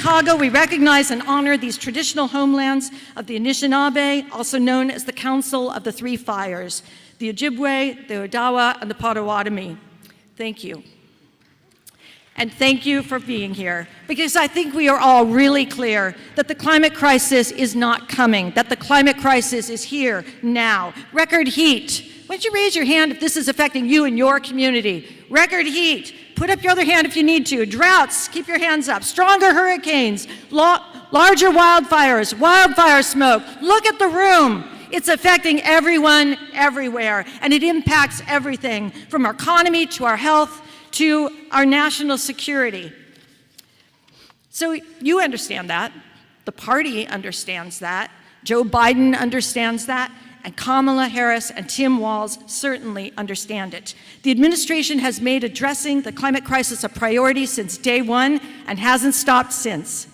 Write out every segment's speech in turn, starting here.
Chicago, we recognize and honor these traditional homelands of the Anishinaabe, also known as the Council of the Three Fires, the Ojibwe, the Odawa, and the Potawatomi. Thank you. And thank you for being here, because I think we are all really clear that the climate crisis is not coming, that the climate crisis is here now. Record heat. Why don't you raise your hand if this is affecting you and your community? Record heat. Put up your other hand if you need to. Droughts, keep your hands up. Stronger hurricanes, larger wildfires, wildfire smoke. Look at the room. It's affecting everyone, everywhere, and it impacts everything from our economy to our health to our national security. So you understand that. The party understands that. Joe Biden understands that. And Kamala Harris and Tim Walz certainly understand it. The administration has made addressing the climate crisis a priority since day one and hasn't stopped since.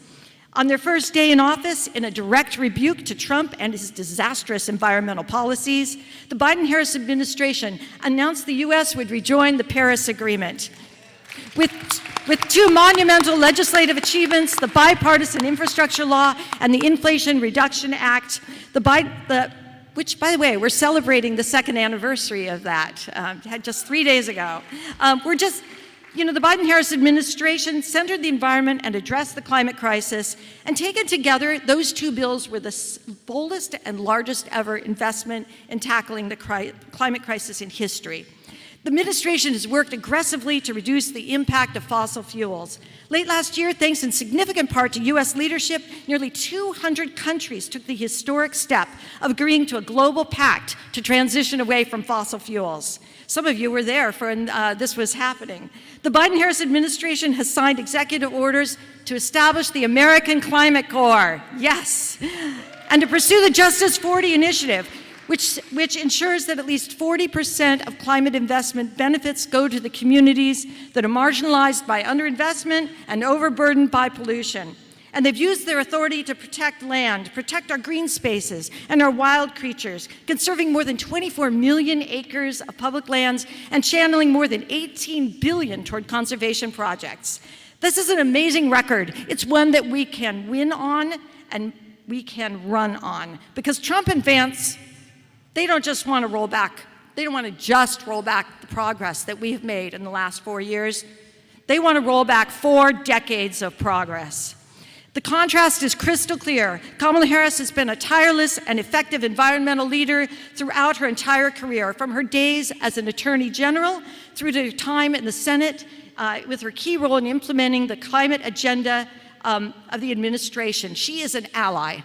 On their first day in office, in a direct rebuke to Trump and his disastrous environmental policies, the Biden-Harris administration announced the U.S. would rejoin the Paris Agreement. With two monumental legislative achievements, the Bipartisan Infrastructure Law and the Inflation Reduction Act, which, by the way, we're celebrating the second anniversary of that, just 3 days ago. The Biden-Harris administration centered the environment and addressed the climate crisis, and taken together, those two bills were the boldest and largest ever investment in tackling the climate crisis in history. The administration has worked aggressively to reduce the impact of fossil fuels. Late last year, thanks in significant part to U.S. leadership, nearly 200 countries took the historic step of agreeing to a global pact to transition away from fossil fuels. Some of you were there when this was happening. The Biden-Harris administration has signed executive orders to establish the American Climate Corps, yes, and to pursue the Justice 40 initiative, which ensures that at least 40% of climate investment benefits go to the communities that are marginalized by underinvestment and overburdened by pollution. And they've used their authority to protect land, protect our green spaces and our wild creatures, conserving more than 24 million acres of public lands and channeling more than $18 billion toward conservation projects. This is an amazing record. It's one that we can win on and we can run on, because Trump and Vance, they don't just want to roll back. They don't want to just roll back the progress that we have made in the last 4 years. They want to roll back 4 decades of progress. The contrast is crystal clear. Kamala Harris has been a tireless and effective environmental leader throughout her entire career, from her days as an attorney general through to her time in the Senate, with her key role in implementing the climate agenda of the administration. She is an ally.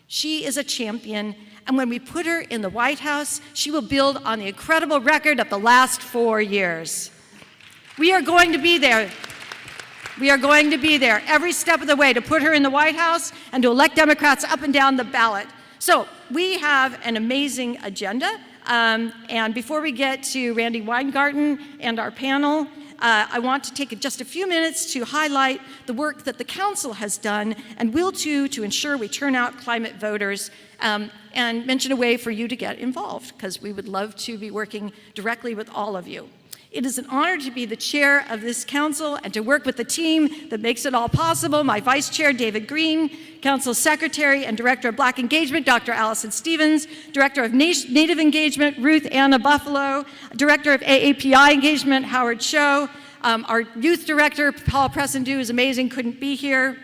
She is a champion. And when we put her in the White House, she will build on the incredible record of the last 4 years. We are going to be there. We are going to be there every step of the way to put her in the White House and to elect Democrats up and down the ballot. So we have an amazing agenda. And before we get to Randy Weingarten and our panel, I want to take just a few minutes to highlight the work that the Council has done and will too, to ensure we turn out climate voters, and mention a way for you to get involved, because we would love to be working directly with all of you. It is an honor to be the chair of this council and to work with the team that makes it all possible. My vice chair, David Green, council secretary and director of Black Engagement, Dr. Allison Stevens, director of Native Engagement, Ruth Anna Buffalo, director of AAPI Engagement, Howard Cho, our youth director, Paul Pressendu, is amazing, couldn't be here.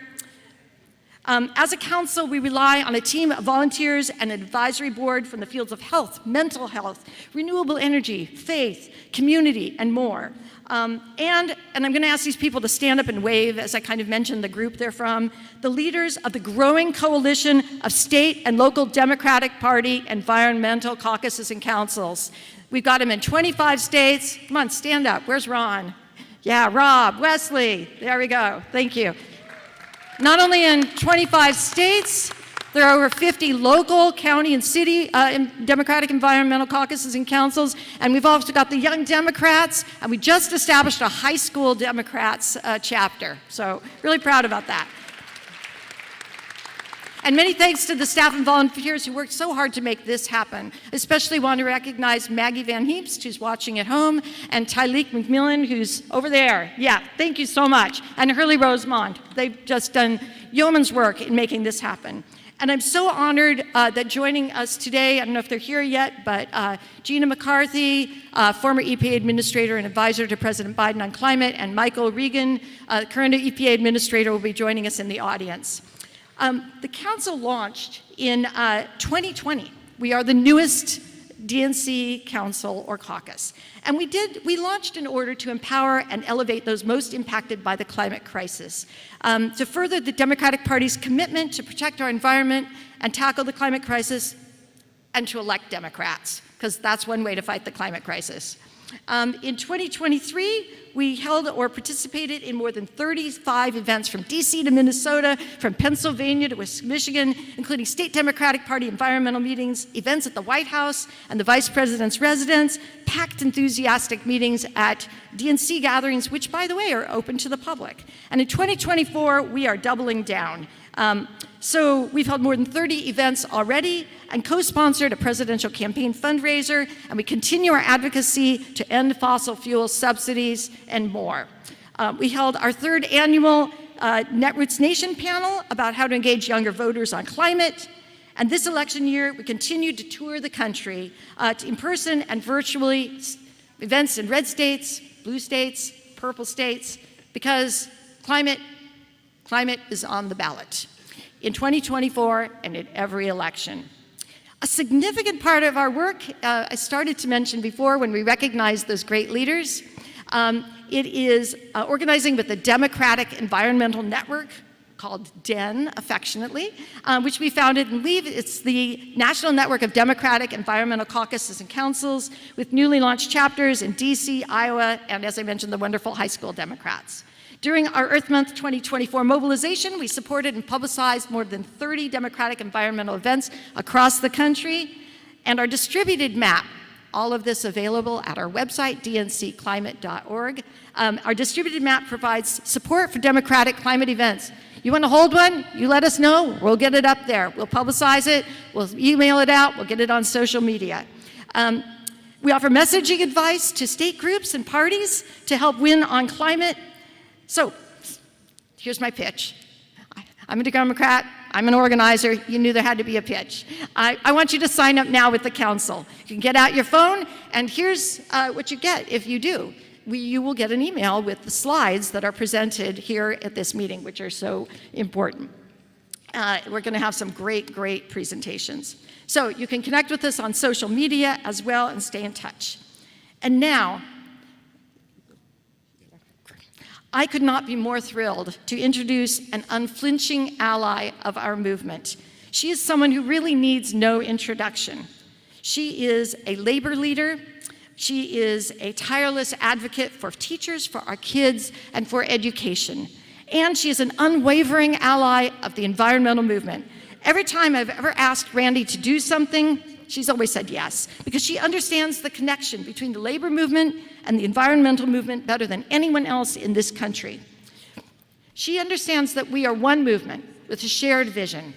As a council, we rely on a team of volunteers and an advisory board from the fields of health, mental health, renewable energy, faith, community, and more. And I'm going to ask these people to stand up and wave as I kind of mentioned the group they're from. The leaders of the growing coalition of state and local Democratic Party environmental caucuses and councils. We've got them in 25 states. Come on, stand up. Where's Ron? Yeah, Rob, Wesley. There we go. Thank you. Not only in 25 states, there are over 50 local, county, and city Democratic environmental caucuses and councils, and we've also got the Young Democrats, and we just established a high school Democrats chapter, so really proud about that. And many thanks to the staff and volunteers who worked so hard to make this happen. Especially want to recognize Maggie Van Heemst, who's watching at home, and Tyleek McMillan, who's over there. Yeah, thank you so much. And Hurley Rosemond. They've just done yeoman's work in making this happen. And I'm so honored that joining us today, I don't know if they're here yet, but Gina McCarthy, former EPA administrator and advisor to President Biden on climate, and Michael Regan, current EPA administrator, will be joining us in the audience. The council launched in 2020. We are the newest DNC council or caucus. And we launched in order to empower and elevate those most impacted by the climate crisis, to further the Democratic Party's commitment to protect our environment and tackle the climate crisis, and to elect Democrats, because that's one way to fight the climate crisis. In 2023, we held or participated in more than 35 events from DC to Minnesota, from Pennsylvania to West Michigan, including state Democratic Party environmental meetings, events at the White House and the Vice President's residence, packed enthusiastic meetings at DNC gatherings, which, by the way, are open to the public. And in 2024, we are doubling down. So we've held more than 30 events already and co-sponsored a presidential campaign fundraiser, and we continue our advocacy to end fossil fuel subsidies and more. We held our third annual Netroots Nation panel about how to engage younger voters on climate. And this election year, we continued to tour the country in person and virtually, events in red states, blue states, purple states, because climate is on the ballot in 2024 and in every election. A significant part of our work, I started to mention before when we recognized those great leaders, it is organizing with the Democratic Environmental Network, called DEN affectionately, which we founded and believe it's the National Network of Democratic Environmental Caucuses and Councils, with newly launched chapters in DC, Iowa, and as I mentioned, the wonderful high school Democrats. During our Earth Month 2024 mobilization, we supported and publicized more than 30 Democratic environmental events across the country, and our distributed map, all of this available at our website, dncclimate.org. Our distributed map provides support for Democratic climate events. You want to hold one? You let us know. We'll get it up there. We'll publicize it. We'll email it out. We'll get it on social media. We offer messaging advice to state groups and parties to help win on climate. So here's my pitch. I'm a Democrat. I'm an organizer. You knew there had to be a pitch. I want you to sign up now with the council. You can get out your phone, and here's what you get if you do. You will get an email with the slides that are presented here at this meeting, which are so important. We're going to have some great presentations. So you can connect with us on social media as well and stay in touch. And now, I could not be more thrilled to introduce an unflinching ally of our movement. She is someone who really needs no introduction. She is a labor leader. She is a tireless advocate for teachers, for our kids, and for education. And she is an unwavering ally of the environmental movement. Every time I've ever asked Randy to do something, she's always said yes, because she understands the connection between the labor movement and the environmental movement better than anyone else in this country. She understands that we are one movement with a shared vision,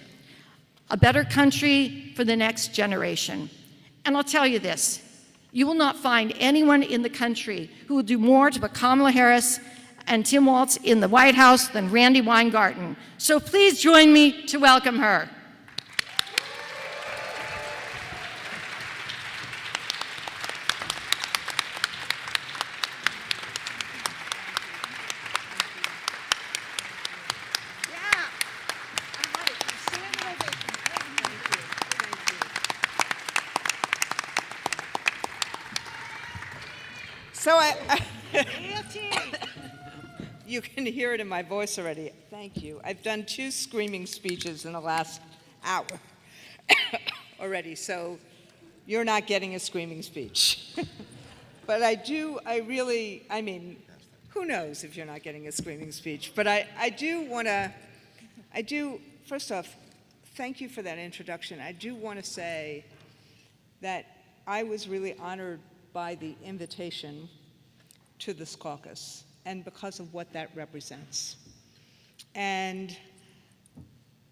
a better country for the next generation. And I'll tell you this, you will not find anyone in the country who will do more to put Kamala Harris and Tim Walz in the White House than Randy Weingarten. So please join me to welcome her. So you can hear it in my voice already. Thank you. I've done 2 screaming speeches in the last hour already, so you're not getting a screaming speech. But I mean, who knows if you're not getting a screaming speech? But I do, first off, thank you for that introduction. I do want to say that I was really honored by the invitation to this caucus, and because of what that represents. And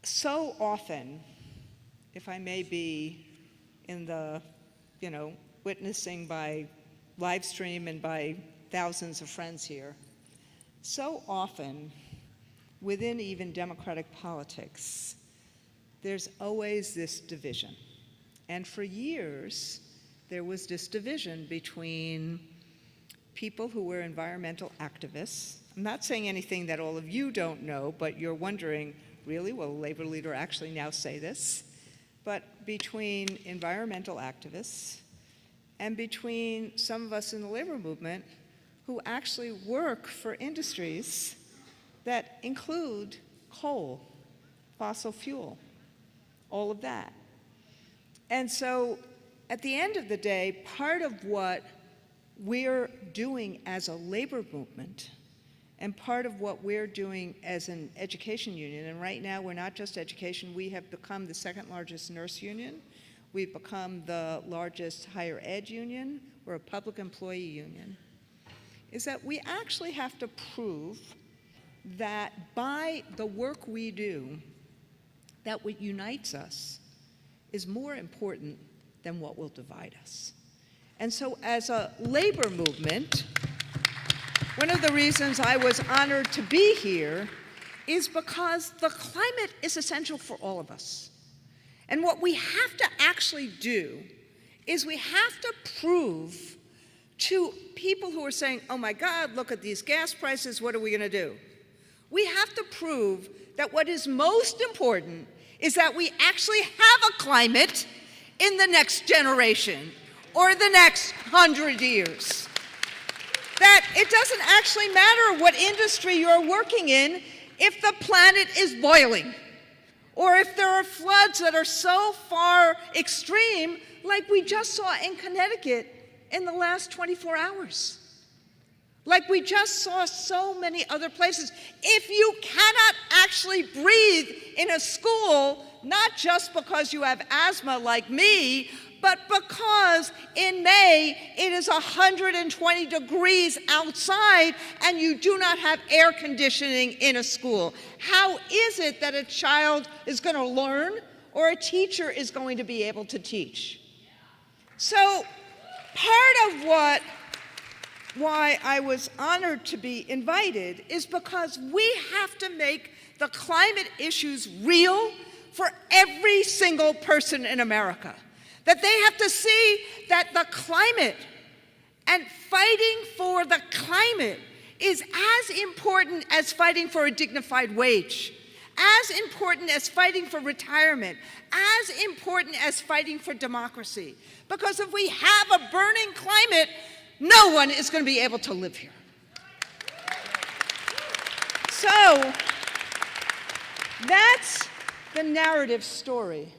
So often, if I may be in the, witnessing by live stream and by thousands of friends here, so often within even democratic politics, there's always this division. And for years, there was this division between people who were environmental activists. I'm not saying anything that all of you don't know, but you're wondering, really, will a labor leader actually now say this? But between environmental activists and between some of us in the labor movement who actually work for industries that include coal, fossil fuel, all of that. And so at the end of the day, part of what we're doing as a labor movement and part of what we're doing as an education union, and right now we're not just education, we have become the second largest nurse union, we've become the largest higher ed union, we're a public employee union, is that we actually have to prove that by the work we do, that what unites us is more important than what will divide us. And so as a labor movement, one of the reasons I was honored to be here is because the climate is essential for all of us. And what we have to actually do is we have to prove to people who are saying, oh my God, look at these gas prices, what are we gonna do? We have to prove that what is most important is that we actually have a climate in the next generation or the next 100 years. That it doesn't actually matter what industry you're working in if the planet is boiling, or if there are floods that are so far extreme, like we just saw in Connecticut in the last 24 hours. Like we just saw so many other places. If you cannot actually breathe in a school, not just because you have asthma like me, but because in May it is 120 degrees outside and you do not have air conditioning in a school. How is it that a child is going to learn or a teacher is going to be able to teach? So part of why I was honored to be invited is because we have to make the climate issues real for every single person in America. That they have to see that the climate and fighting for the climate is as important as fighting for a dignified wage, as important as fighting for retirement, as important as fighting for democracy. Because if we have a burning climate, no one is going to be able to live here. So that's the narrative story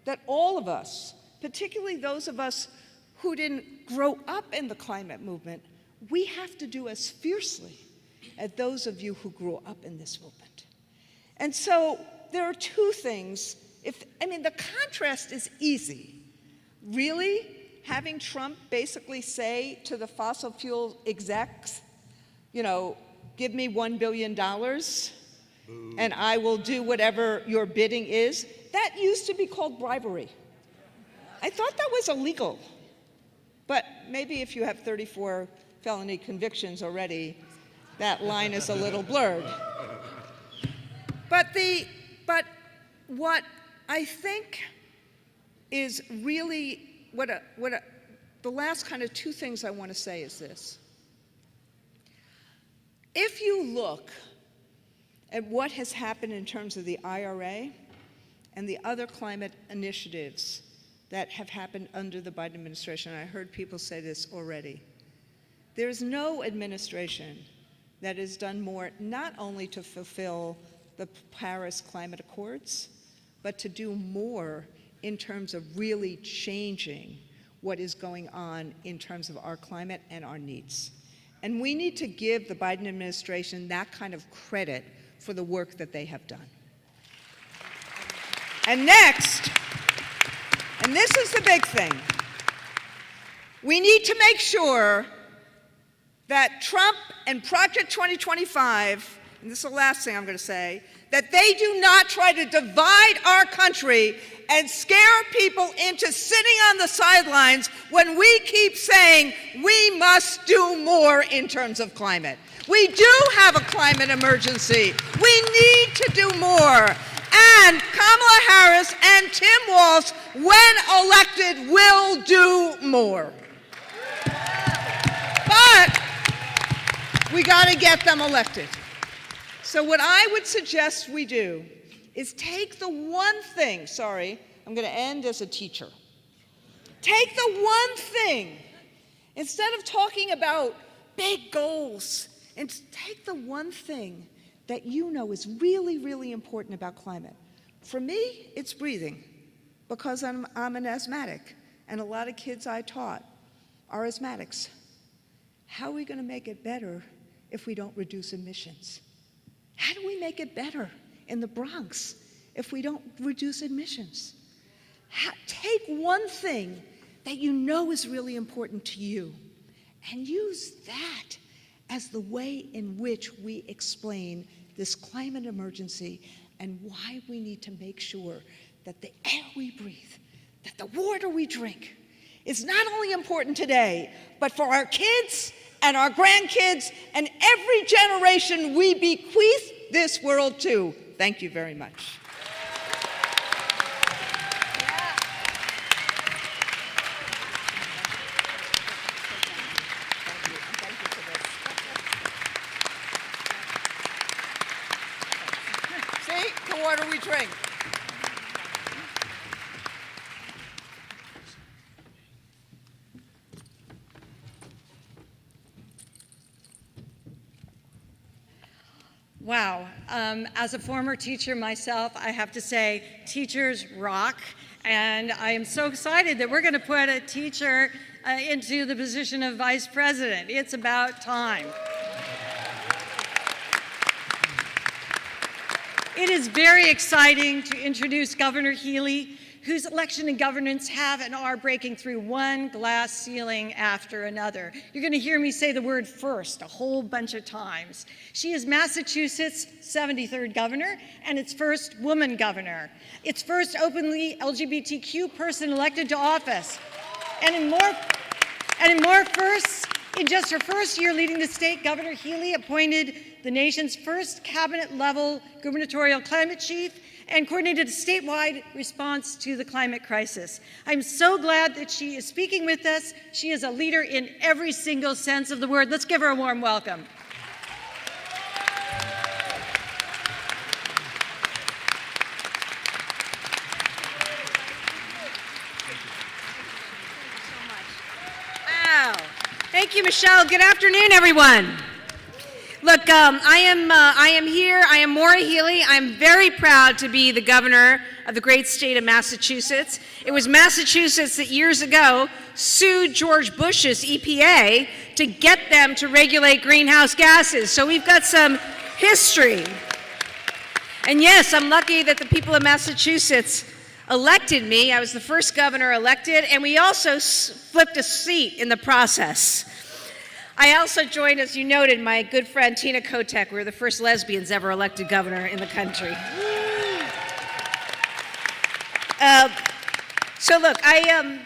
that all of us, particularly those of us who didn't grow up in the climate movement, we have to do as fiercely as those of you who grew up in this movement. And so there are two things. The contrast is easy. Really, having Trump basically say to the fossil fuel execs, give me $1 billion and I will do whatever your bidding is, that used to be called bribery. I thought that was illegal. But maybe if you have 34 felony convictions already, that line is a little blurred. But what I think is really the last kind of two things I want to say is this. If you look at what has happened in terms of the IRA and the other climate initiatives that have happened under the Biden administration, and I heard people say this already, there is no administration that has done more not only to fulfill the Paris Climate Accords, but to do more in terms of really changing what is going on in terms of our climate and our needs. And we need to give the Biden administration that kind of credit for the work that they have done. And next, and this is the big thing, we need to make sure that Trump and Project 2025, and this is the last thing I'm going to say, that they do not try to divide our country and scare people into sitting on the sidelines when we keep saying we must do more in terms of climate. We do have a climate emergency. We need to do more. And Kamala Harris and Tim Walz, when elected, will do more. But we got to get them elected. So what I would suggest we do is take the one thing, sorry, I'm going to end as a teacher. Take the one thing, instead of talking about big goals, and take the one thing that you know is really, really important about climate. For me, it's breathing, because I'm an asthmatic, and a lot of kids I taught are asthmatics. How are we going to make it better if we don't reduce emissions? How do we make it better in the Bronx if we don't reduce emissions? Take one thing that you know is really important to you and use that as the way in which we explain this climate emergency and why we need to make sure that the air we breathe, that the water we drink is not only important today, but for our kids and our grandkids and every generation we bequeath this world to. Thank you very much. See, the water we drink. Wow. As a former teacher myself, I have to say, teachers rock. And I am so excited that we're going to put a teacher into the position of vice president. It's about time. It is very exciting to introduce Governor Healy, whose election and governance have and are breaking through one glass ceiling after another. You're going to hear me say the word first a whole bunch of times. She is Massachusetts' 73rd governor and its first woman governor, its first openly LGBTQ person elected to office. And in just her first year leading the state, Governor Healy appointed the nation's first cabinet-level gubernatorial climate chief and coordinated a statewide response to the climate crisis. I'm so glad that she is speaking with us. She is a leader in every single sense of the word. Let's give her a warm welcome. Wow. Thank you, Michelle. Good afternoon, everyone. Look, I am here. I am Maura Healey. I'm very proud to be the governor of the great state of Massachusetts. It was Massachusetts that years ago sued George Bush's EPA to get them to regulate greenhouse gases. So we've got some history. And yes, I'm lucky that the people of Massachusetts elected me. I was the first governor elected, and we also flipped a seat in the process. I also joined, as you noted, my good friend Tina Kotek. We were the first lesbians ever elected governor in the country. So look, I'm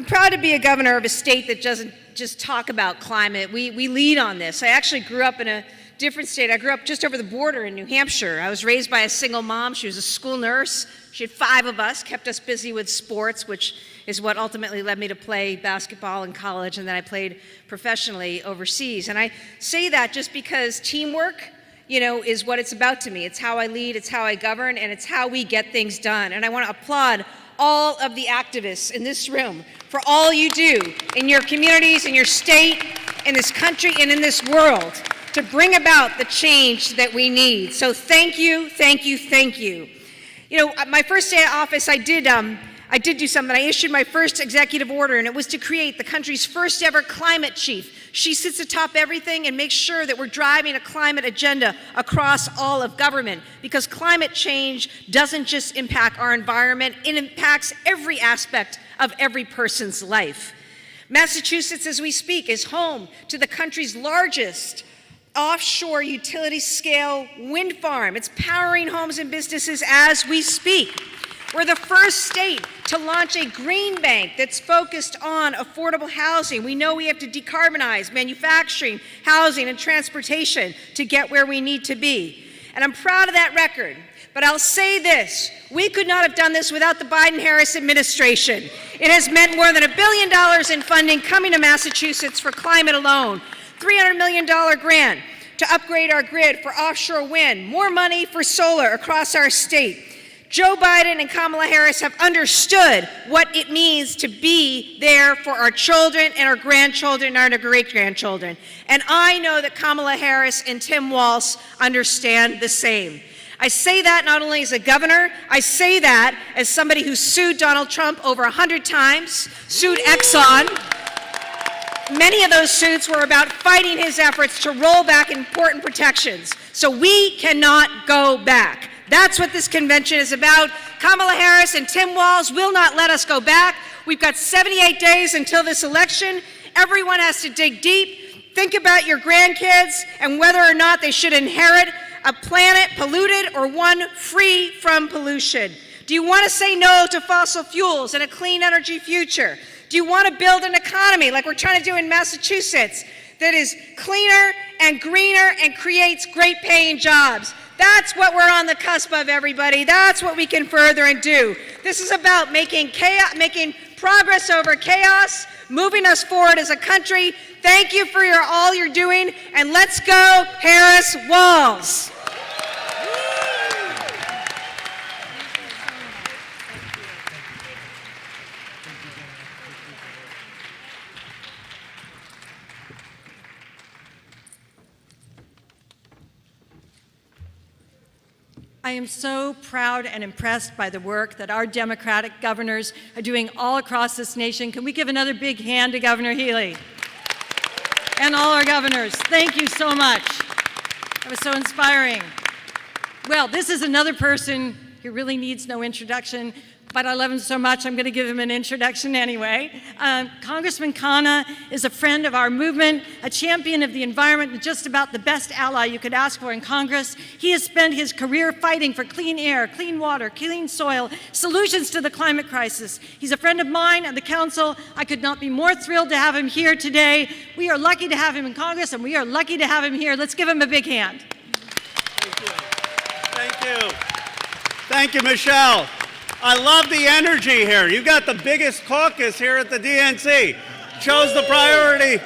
proud to be a governor of a state that doesn't just talk about climate. We lead on this. I actually grew up in a different state. I grew up just over the border in New Hampshire. I was raised by a single mom. She was a school nurse. She had 5 of us, kept us busy with sports, which is what ultimately led me to play basketball in college, and then I played professionally overseas. And I say that just because teamwork, is what it's about to me. It's how I lead, it's how I govern, and it's how we get things done. And I want to applaud all of the activists in this room for all you do in your communities, in your state, in this country, and in this world to bring about the change that we need. So thank you, thank you, thank you. My first day of office, I did do something. I issued my first executive order, and it was to create the country's first ever climate chief. She sits atop everything and makes sure that we're driving a climate agenda across all of government, because climate change doesn't just impact our environment, it impacts every aspect of every person's life. Massachusetts, as we speak, is home to the country's largest offshore utility scale wind farm. It's powering homes and businesses as we speak. We're the first state to launch a green bank that's focused on affordable housing. We know we have to decarbonize manufacturing, housing, and transportation to get where we need to be. And I'm proud of that record. But I'll say this, we could not have done this without the Biden-Harris administration. It has meant more than $1 billion in funding coming to Massachusetts for climate alone, $300 million grant to upgrade our grid for offshore wind, more money for solar across our state. Joe Biden and Kamala Harris have understood what it means to be there for our children and our grandchildren and our great-grandchildren. And I know that Kamala Harris and Tim Walz understand the same. I say that not only as a governor, I say that as somebody who sued Donald Trump over 100 times, sued Exxon. Many of those suits were about fighting his efforts to roll back important protections. So we cannot go back. That's what this convention is about. Kamala Harris and Tim Walz will not let us go back. We've got 78 days until this election. Everyone has to dig deep, think about your grandkids and whether or not they should inherit a planet polluted or one free from pollution. Do you want to say no to fossil fuels and a clean energy future? Do you want to build an economy like we're trying to do in Massachusetts that is cleaner and greener and creates great paying jobs? That's what we're on the cusp of, everybody. That's what we can further and do. This is about making progress over chaos, moving us forward as a country. Thank you for all you're doing, and let's go Harris-Walz. I am so proud and impressed by the work that our Democratic governors are doing all across this nation. Can we give another big hand to Governor Healy? And all our governors, thank you so much. That was so inspiring. Well, this is another person who really needs no introduction, but I love him so much, I'm going to give him an introduction anyway. Congressman Khanna is a friend of our movement, a champion of the environment, and just about the best ally you could ask for in Congress. He has spent his career fighting for clean air, clean water, clean soil, solutions to the climate crisis. He's a friend of mine and the council. I could not be more thrilled to have him here today. We are lucky to have him in Congress, and we are lucky to have him here. Let's give him a big hand. Thank you. Thank you. Thank you, Michelle. I love the energy here. You've got the biggest caucus here at the DNC. Chose the priority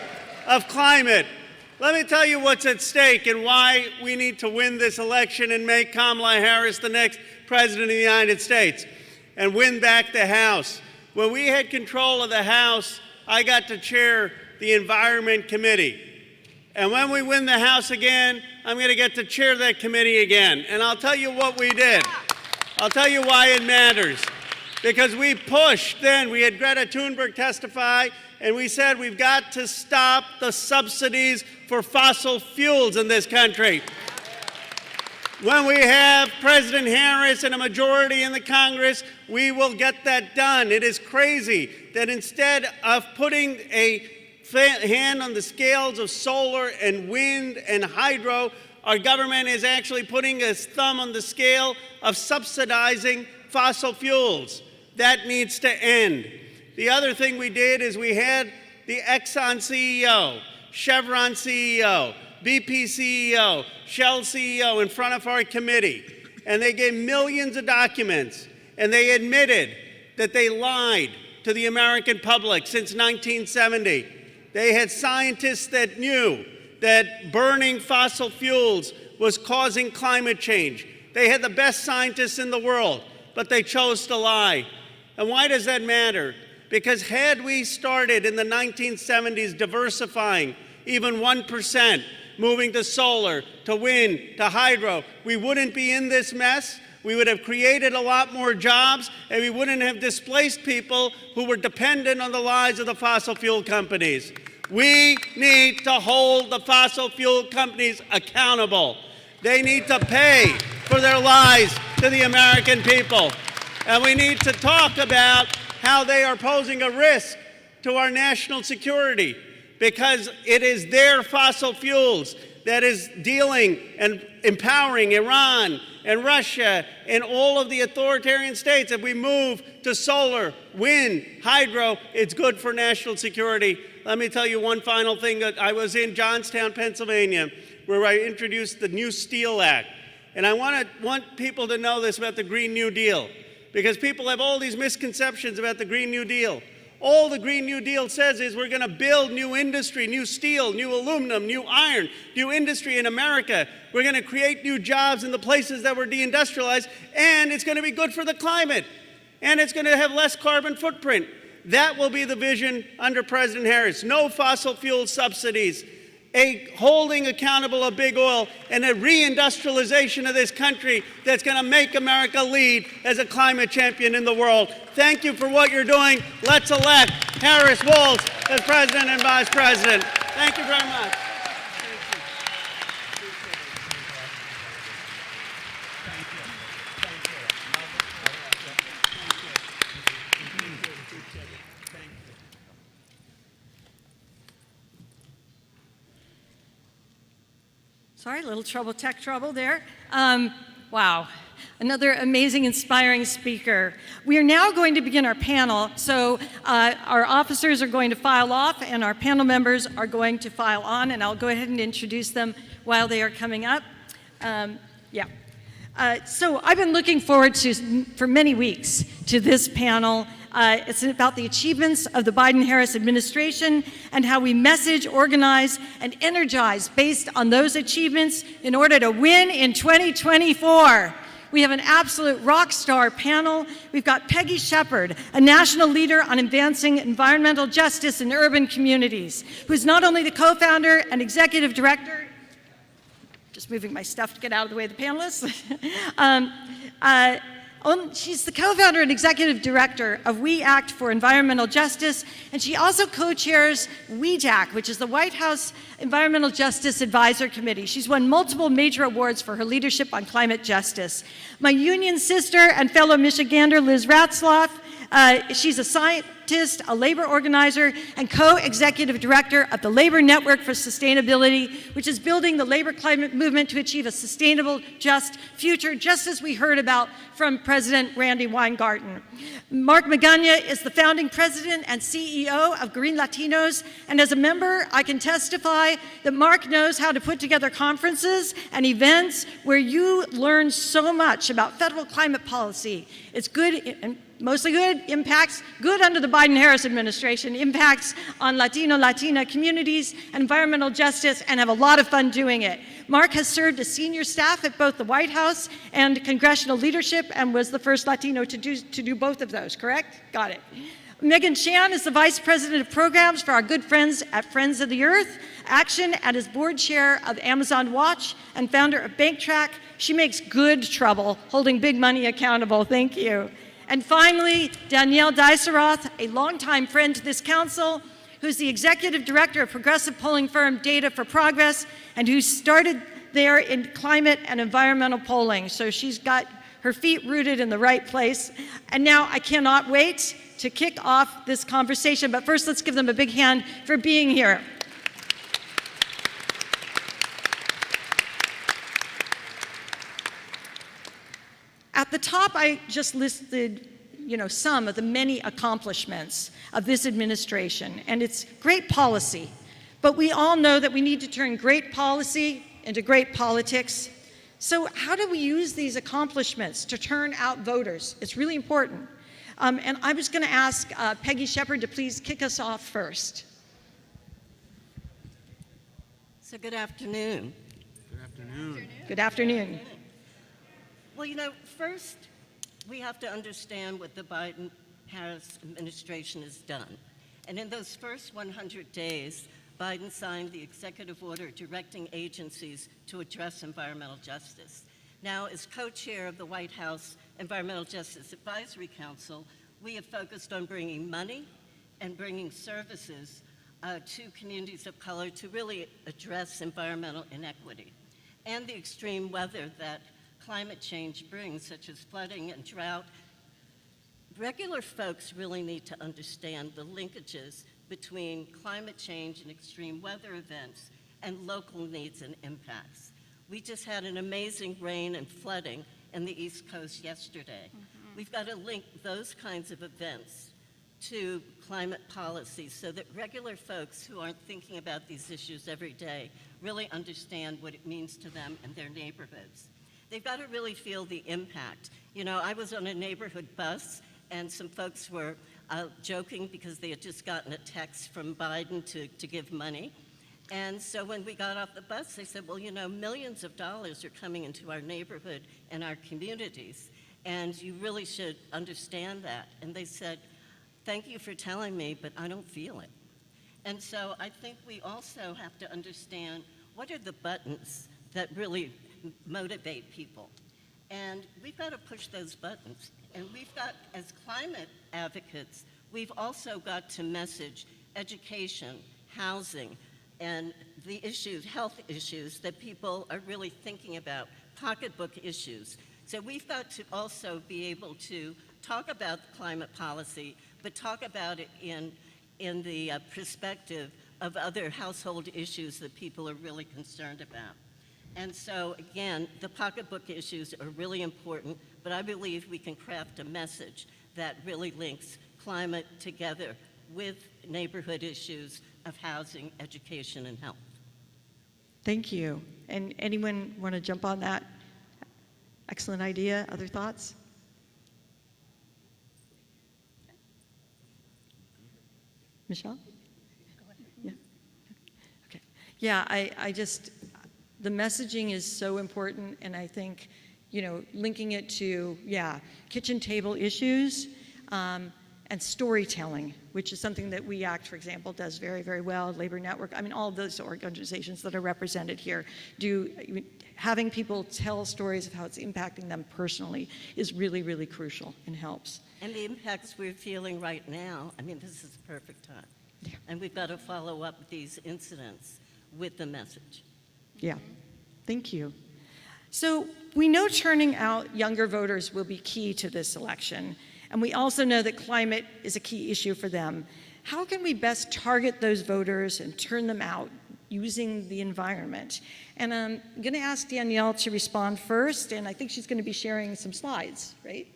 of climate. Let me tell you what's at stake and why we need to win this election and make Kamala Harris the next president of the United States and win back the House. When we had control of the House, I got to chair the Environment Committee. And when we win the House again, I'm going to get to chair that committee again. And I'll tell you what we did. I'll tell you why it matters. Because we pushed then, we had Greta Thunberg testify, and we said we've got to stop the subsidies for fossil fuels in this country. When we have President Harris and a majority in the Congress, we will get that done. It is crazy that instead of putting a hand on the scales of solar and wind and hydro, our government is actually putting its thumb on the scale of subsidizing fossil fuels. That needs to end. The other thing we did is we had the Exxon CEO, Chevron CEO, BP CEO, Shell CEO in front of our committee, and they gave millions of documents, and they admitted that they lied to the American public since 1970. They had scientists that knew that burning fossil fuels was causing climate change. They had the best scientists in the world, but they chose to lie. And why does that matter? Because had we started in the 1970s diversifying even 1%, moving to solar, to wind, to hydro, we wouldn't be in this mess. We would have created a lot more jobs, and we wouldn't have displaced people who were dependent on the lies of the fossil fuel companies. We need to hold the fossil fuel companies accountable. They need to pay for their lies to the American people. And we need to talk about how they are posing a risk to our national security, because it is their fossil fuels that is dealing and empowering Iran and Russia and all of the authoritarian states. If we move to solar, wind, hydro, it's good for national security. Let me tell you one final thing. That I was in Johnstown, Pennsylvania, where I introduced the New Steel Act. And I want people to know this about the Green New Deal, because people have all these misconceptions about the Green New Deal. All the Green New Deal says is we're going to build new industry, new steel, new aluminum, new iron, new industry in America. We're going to create new jobs in the places that were deindustrialized, and it's going to be good for the climate, and it's going to have less carbon footprint. That will be the vision under President Harris. No fossil fuel subsidies, a holding accountable of big oil, and a reindustrialization of this country that's going to make America lead as a climate champion in the world. Thank you for what you're doing. Let's elect Harris Walz as President and Vice President. Thank you very much. Sorry, a little trouble, tech trouble there. Wow, another amazing, inspiring speaker. We are now going to begin our panel. So our officers are going to file off and our panel members are going to file on, and I'll go ahead and introduce them while they are coming up. So I've been looking forward to, for many weeks, to this panel. It's about the achievements of the Biden-Harris administration and how we message, organize, and energize based on those achievements in order to win in 2024. We have an absolute rock star panel. We've got Peggy Shepard, a national leader on advancing environmental justice in urban communities, who's not only the co-founder and executive director, just moving my stuff to get out of the way of the panelists, she's the co-founder and executive director of We Act for Environmental Justice, and she also co-chairs WEJAC, which is the White House Environmental Justice Advisor Committee. She's won multiple major awards for her leadership on climate justice. My union sister and fellow Michigander, Liz Ratzlaff, she's a scientist, a labor organizer, and co-executive director of the Labor Network for Sustainability, which is building the labor climate movement to achieve a sustainable, just future, just as we heard about from President Randy Weingarten. Mark Magana is the founding president and CEO of Green Latinos, and as a member, I can testify that Mark knows how to put together conferences and events where you learn so much about federal climate policy. It's good and mostly good, impacts, good under the Biden-Harris administration, impacts on Latino, Latina communities, environmental justice, and have a lot of fun doing it. Mark has served as senior staff at both the White House and congressional leadership and was the first Latino to do both of those, correct? Got it. Megan Chan is the Vice President of Programs for our good friends at Friends of the Earth Action and is board chair of Amazon Watch and founder of BankTrack. She makes good trouble holding big money accountable. Thank you. And finally, Danielle Diceroth, a longtime friend to this council, who's the executive director of progressive polling firm Data for Progress, and who started there in climate and environmental polling. So she's got her feet rooted in the right place. And now I cannot wait to kick off this conversation. But first, let's give them a big hand for being here. At the top, I just listed, some of the many accomplishments of this administration, and it's great policy. But we all know that we need to turn great policy into great politics. So how do we use these accomplishments to turn out voters? It's really important. And I was going to ask Peggy Shepard to please kick us off first. So good afternoon. Good afternoon. Good afternoon. Well, first, we have to understand what the Biden-Harris administration has done. And in those first 100 days, Biden signed the executive order directing agencies to address environmental justice. Now, as co-chair of the White House Environmental Justice Advisory Council, we have focused on bringing money and bringing services to communities of color to really address environmental inequity and the extreme weather that climate change brings, such as flooding and drought. Regular folks really need to understand the linkages between climate change and extreme weather events and local needs and impacts. We just had an amazing rain and flooding in the East Coast yesterday. We've got to link those kinds of events to climate policy so that regular folks who aren't thinking about these issues every day really understand what it means to them and their neighborhoods. They've got to really feel the impact. You know, I was on a neighborhood bus and some folks were joking because they had just gotten a text from Biden to give money. And so when we got off the bus, they said, well, you know, millions of dollars are coming into our neighborhood and our communities, and you really should understand that. And they said, thank you for telling me, but I don't feel it. And so I think we also have to understand what are the buttons that really motivate people. And we've got to push those buttons. And we've got, as climate advocates, we've also got to message education, housing, and the issues, health issues that people are really thinking about, pocketbook issues. So we've got to also be able to talk about climate policy, but talk about it in the perspective of other household issues that people are really concerned about. And so, again, the pocketbook issues are really important, but I believe we can craft a message that really links climate together with neighborhood issues of housing, education, and health. Thank you. And anyone want to jump on that? Excellent idea. Other thoughts? Michelle? Yeah. Okay. Yeah, I just, the messaging is so important, and I think, you know, linking it to, kitchen table issues and storytelling, which is something that We Act, for example, does very, very well. Labor Network, I mean, all of those organizations that are represented here having people tell stories of how it's impacting them personally is really, really crucial and helps. And the impacts we're feeling right now, I mean, this is the perfect time. Yeah. And we've got to follow up these incidents with the message. Yeah, thank you. So we know turning out younger voters will be key to this election, and we also know that climate is a key issue for them. How can we best target those voters and turn them out using the environment? And I'm going to ask Danielle to respond first, and I think she's going to be sharing some slides, right?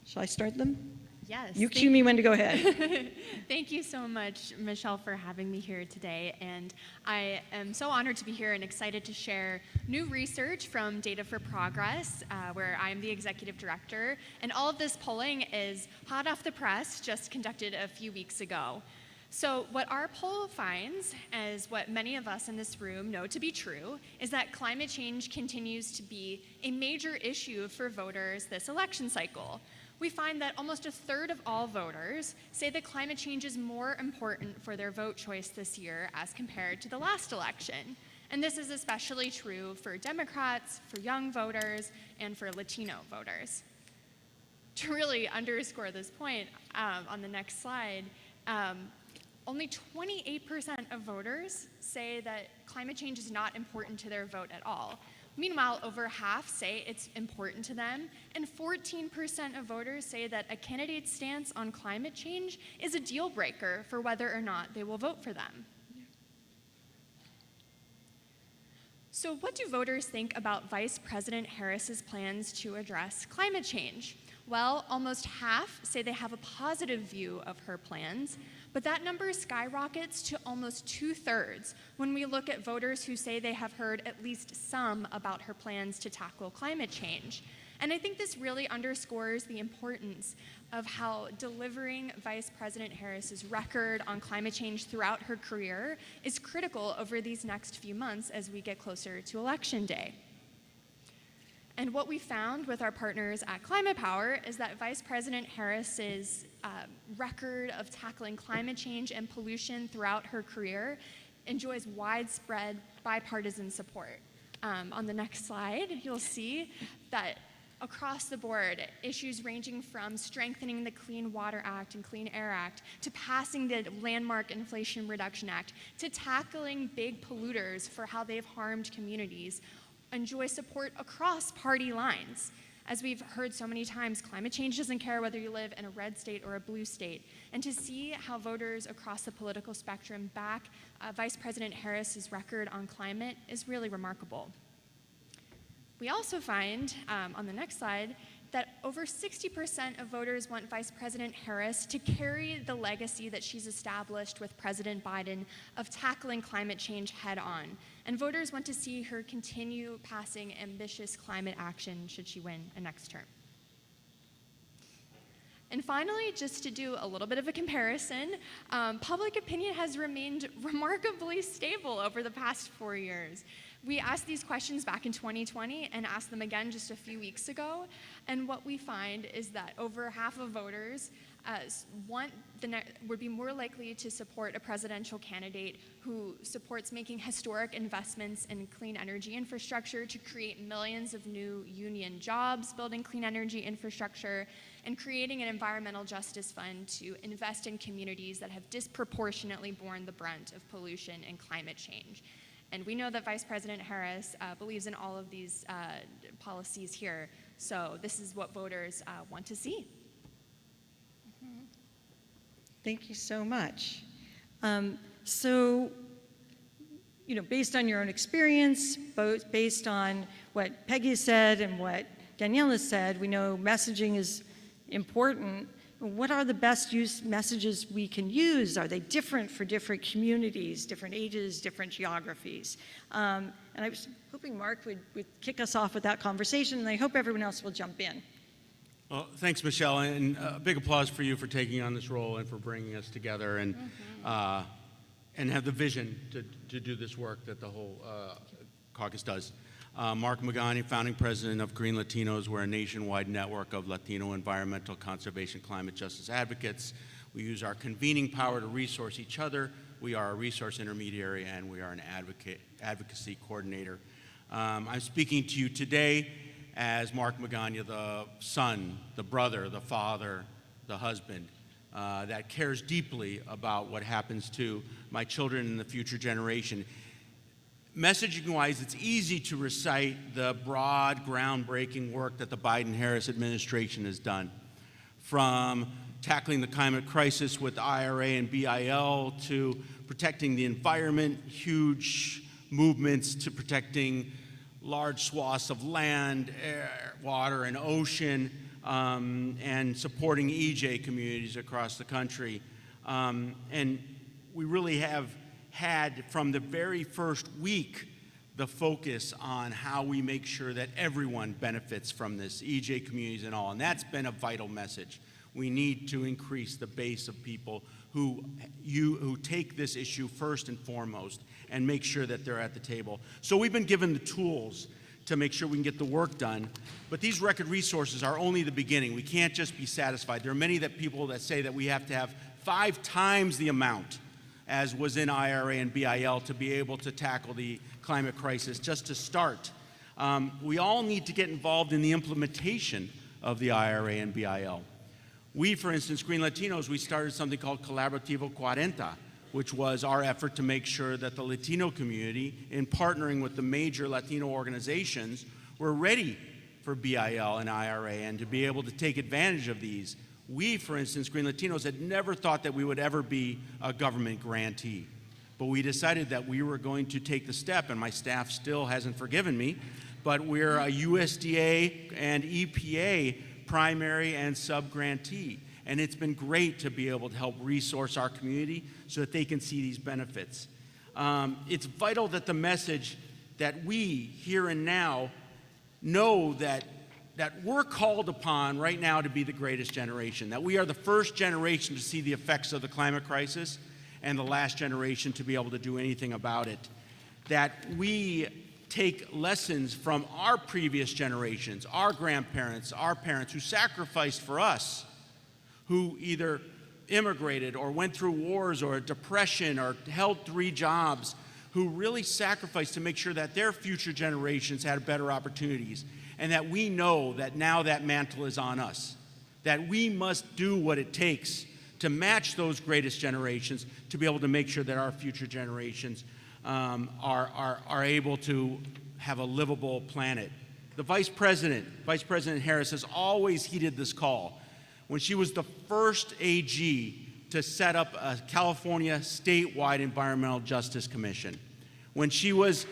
Shall I start them? Yes. You cue me when to go ahead. Thank you so much, Michelle, for having me here today. And I am so honored to be here and excited to share new research from Data for Progress, where I am the executive director. And all of this polling is hot off the press, just conducted a few weeks ago. So what our poll finds, as what many of us in this room know to be true, is that climate change continues to be a major issue for voters this election cycle. We find that almost a third of all voters say that climate change is more important for their vote choice this year as compared to the last election. And this is especially true for Democrats, for young voters, and for Latino voters. To really underscore this point, on the next slide, only 28% of voters say that climate change is not important to their vote at all. Meanwhile, over half say it's important to them, and 14% of voters say that a candidate's stance on climate change is a deal breaker for whether or not they will vote for them. So what do voters think about Vice President Harris's plans to address climate change? Well, almost half say they have a positive view of her plans, but that number skyrockets to almost 2/3 when we look at voters who say they have heard at least some about her plans to tackle climate change. And I think this really underscores the importance of how delivering Vice President Harris's record on climate change throughout her career is critical over these next few months as we get closer to Election Day. And what we found with our partners at Climate Power is that Vice President Harris's record of tackling climate change and pollution throughout her career enjoys widespread bipartisan support. On the next slide, you'll see that across the board, issues ranging from strengthening the Clean Water Act and Clean Air Act, to passing the landmark Inflation Reduction Act, to tackling big polluters for how they've harmed communities, enjoy support across party lines. As we've heard so many times, climate change doesn't care whether you live in a red state or a blue state. And to see how voters across the political spectrum back Vice President Harris's record on climate is really remarkable. We also find, on the next slide, that over 60% of voters want Vice President Harris to carry the legacy that she's established with President Biden of tackling climate change head on. And voters want to see her continue passing ambitious climate action should she win a next term. And finally, just to do a little bit of a comparison, public opinion has remained remarkably stable over the past 4 years. We asked these questions back in 2020 and asked them again just a few weeks ago. And what we find is that over half of voters would be more likely to support a presidential candidate who supports making historic investments in clean energy infrastructure to create millions of new union jobs, building clean energy infrastructure, and creating an environmental justice fund to invest in communities that have disproportionately borne the brunt of pollution and climate change. And we know that Vice President Harris believes in all of these policies here. So this is what voters want to see. Thank you so much. So, based on your own experience, both based on what Peggy said and what Daniela said, we know messaging is important. What are the best messages we can use? Are they different for different communities, different ages, different geographies? And I was hoping Mark would kick us off with that conversation, and I hope everyone else will jump in. Well, thanks, Michelle, and a big applause for you for taking on this role and for bringing us together and have the vision to do this work that the whole caucus does. Mark Magani, founding president of Green Latinos. We're a nationwide network of Latino environmental conservation climate justice advocates. We use our convening power to resource each other. We are a resource intermediary, and we are an advocacy coordinator. I'm speaking to you today as Mark Magana, the son, the brother, the father, the husband, that cares deeply about what happens to my children and the future generation. Messaging-wise, it's easy to recite the broad, groundbreaking work that the Biden-Harris administration has done, from tackling the climate crisis with IRA and BIL to protecting the environment, huge movements to protecting large swaths of land, air, water, and ocean, and supporting EJ communities across the country. And we really have had, from the very first week, the focus on how we make sure that everyone benefits from this, EJ communities and all, and that's been a vital message. We need to increase the base of people who take this issue first and foremost and make sure that they're at the table. So we've been given the tools to make sure we can get the work done, but these record resources are only the beginning. We can't just be satisfied. There are many people that say that we have to have 5 times the amount as was in IRA and BIL to be able to tackle the climate crisis, just to start. We all need to get involved in the implementation of the IRA and BIL. We, for instance, Green Latinos, we started something called Colaborativo 40, which was our effort to make sure that the Latino community, in partnering with the major Latino organizations, were ready for BIL and IRA and to be able to take advantage of these. We, for instance, Green Latinos, had never thought that we would ever be a government grantee. But we decided that we were going to take the step, and my staff still hasn't forgiven me, but we're a USDA and EPA primary and sub-grantee. And it's been great to be able to help resource our community so that they can see these benefits. It's vital that the message that we, here and now, know that we're called upon right now to be the greatest generation, that we are the first generation to see the effects of the climate crisis and the last generation to be able to do anything about it, that we take lessons from our previous generations, our grandparents, our parents who sacrificed for us, who either immigrated or went through wars or a depression or held 3 jobs, who really sacrificed to make sure that their future generations had better opportunities. And that we know that now that mantle is on us, that we must do what it takes to match those greatest generations to be able to make sure that our future generations are able to have a livable planet The Vice President Harris, has always heeded this call. When she was the first AG to set up a California statewide Environmental Justice Commission. When she was,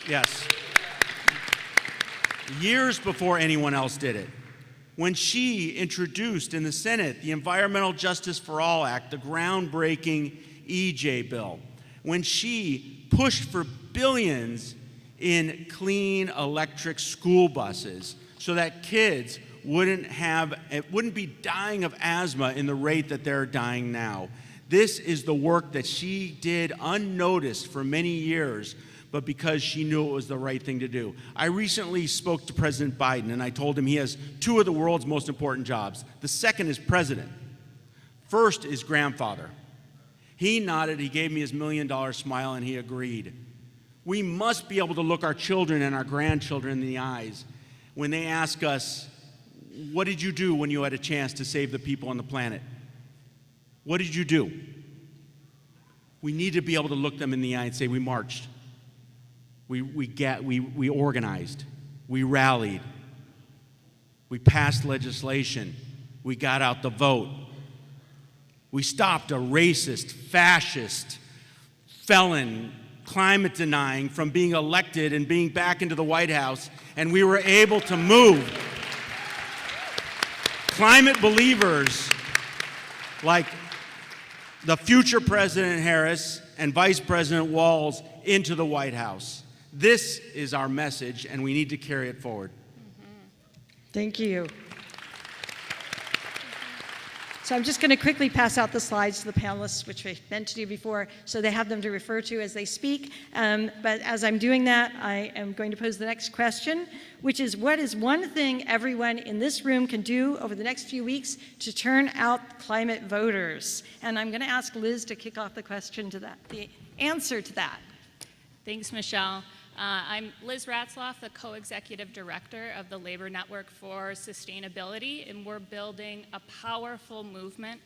yes, years before anyone else did it. When she introduced in the Senate the Environmental Justice for All Act, the groundbreaking EJ bill. When she pushed for billions in clean electric school buses so that kids wouldn't be dying of asthma in the rate that they're dying now. This is the work that she did unnoticed for many years, but because she knew it was the right thing to do. I recently spoke to President Biden, and I told him he has two of the world's most important jobs. The second is president. First is grandfather. He nodded, he gave me his $1 million smile, and he agreed. We must be able to look our children and our grandchildren in the eyes when they ask us, what did you do when you had a chance to save the people on the planet? What did you do? We need to be able to look them in the eye and say, we marched. We organized. We rallied. We passed legislation. We got out the vote. We stopped a racist, fascist, felon, climate denying from being elected and being back into the White House, and we were able to move climate believers like the future President Harris and Vice President Walz into the White House. This is our message, and we need to carry it forward. Thank you. So I'm just going to quickly pass out the slides to the panelists, which I meant to do before, so they have them to refer to as they speak. But as I'm doing that, I am going to pose the next question, which is, what is one thing everyone in this room can do over the next few weeks to turn out climate voters? And I'm going to ask Liz to kick off the question to that, the answer to that. Thanks, Michelle. I'm Liz Ratzloff, the co-executive director of the Labor Network for Sustainability, and we're building a powerful movement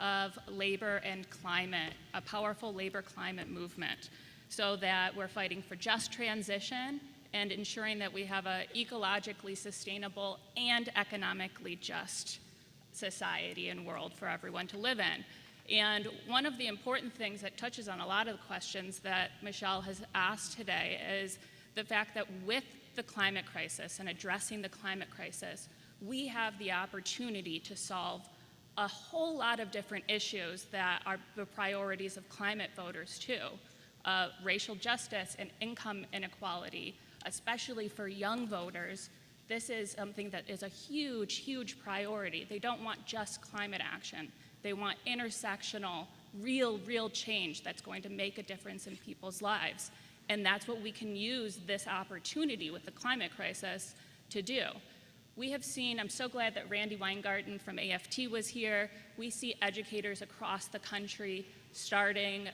of labor and climate, a powerful labor-climate movement, so that we're fighting for just transition and ensuring that we have an ecologically sustainable and economically just society and world for everyone to live in. And one of the important things that touches on a lot of the questions that Michelle has asked today is the fact that with the climate crisis and addressing the climate crisis, we have the opportunity to solve a whole lot of different issues that are the priorities of climate voters too. Racial justice and income inequality, especially for young voters. This is something that is a huge, huge priority. They don't want just climate action. They want intersectional, real change that's going to make a difference in people's lives. And that's what we can use this opportunity with the climate crisis to do. We have seen, I'm so glad that Randy Weingarten from AFT was here. We see educators across the country starting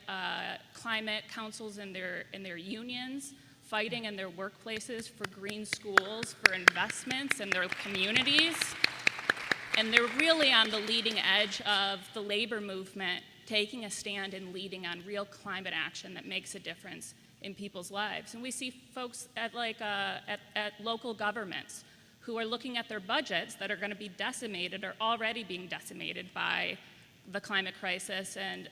climate councils in their unions, fighting in their workplaces for green schools, for investments in their communities. And they're really on the leading edge of the labor movement, taking a stand and leading on real climate action that makes a difference in people's lives. And we see folks at local governments who are looking at their budgets that are going to be decimated or already being decimated by the climate crisis and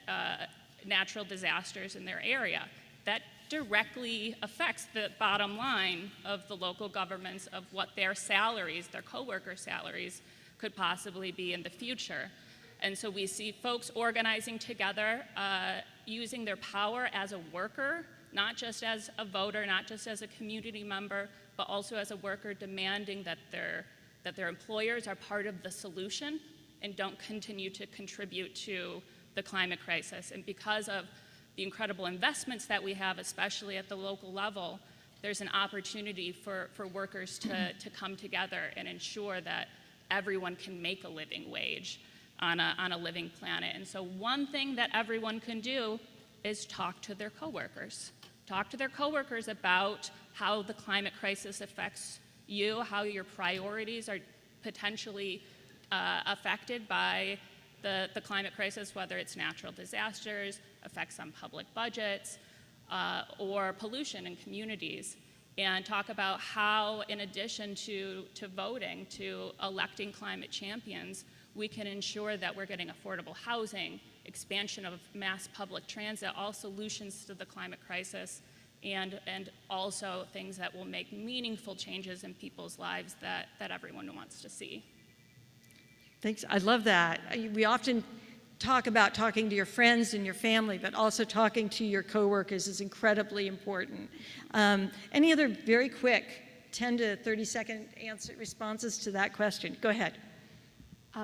natural disasters in their area. That directly affects the bottom line of the local governments, of what their salaries, their coworker salaries, could possibly be in the future. And so we see folks organizing together, using their power as a worker, not just as a voter, not just as a community member, but also as a worker, demanding that their employers are part of the solution and don't continue to contribute to the climate crisis. And because of the incredible investments that we have, especially at the local level, there's an opportunity for workers to come together and ensure that everyone can make a living wage on a living planet. And so one thing that everyone can do is talk to their coworkers. Talk to their coworkers about how the climate crisis affects you, how your priorities are potentially affected by the climate crisis, whether it's natural disasters, effects on public budgets, or pollution in communities. and talk about how, in addition to voting, to electing climate champions, we can ensure that we're getting affordable housing, expansion of mass public transit, all solutions to the climate crisis, and also things that will make meaningful changes in people's lives that everyone wants to see. Thanks. I love that. We often talk about talking to your friends and your family, but also talking to your coworkers is incredibly important. Any other very quick 10 to 30-second responses to that question? Go ahead.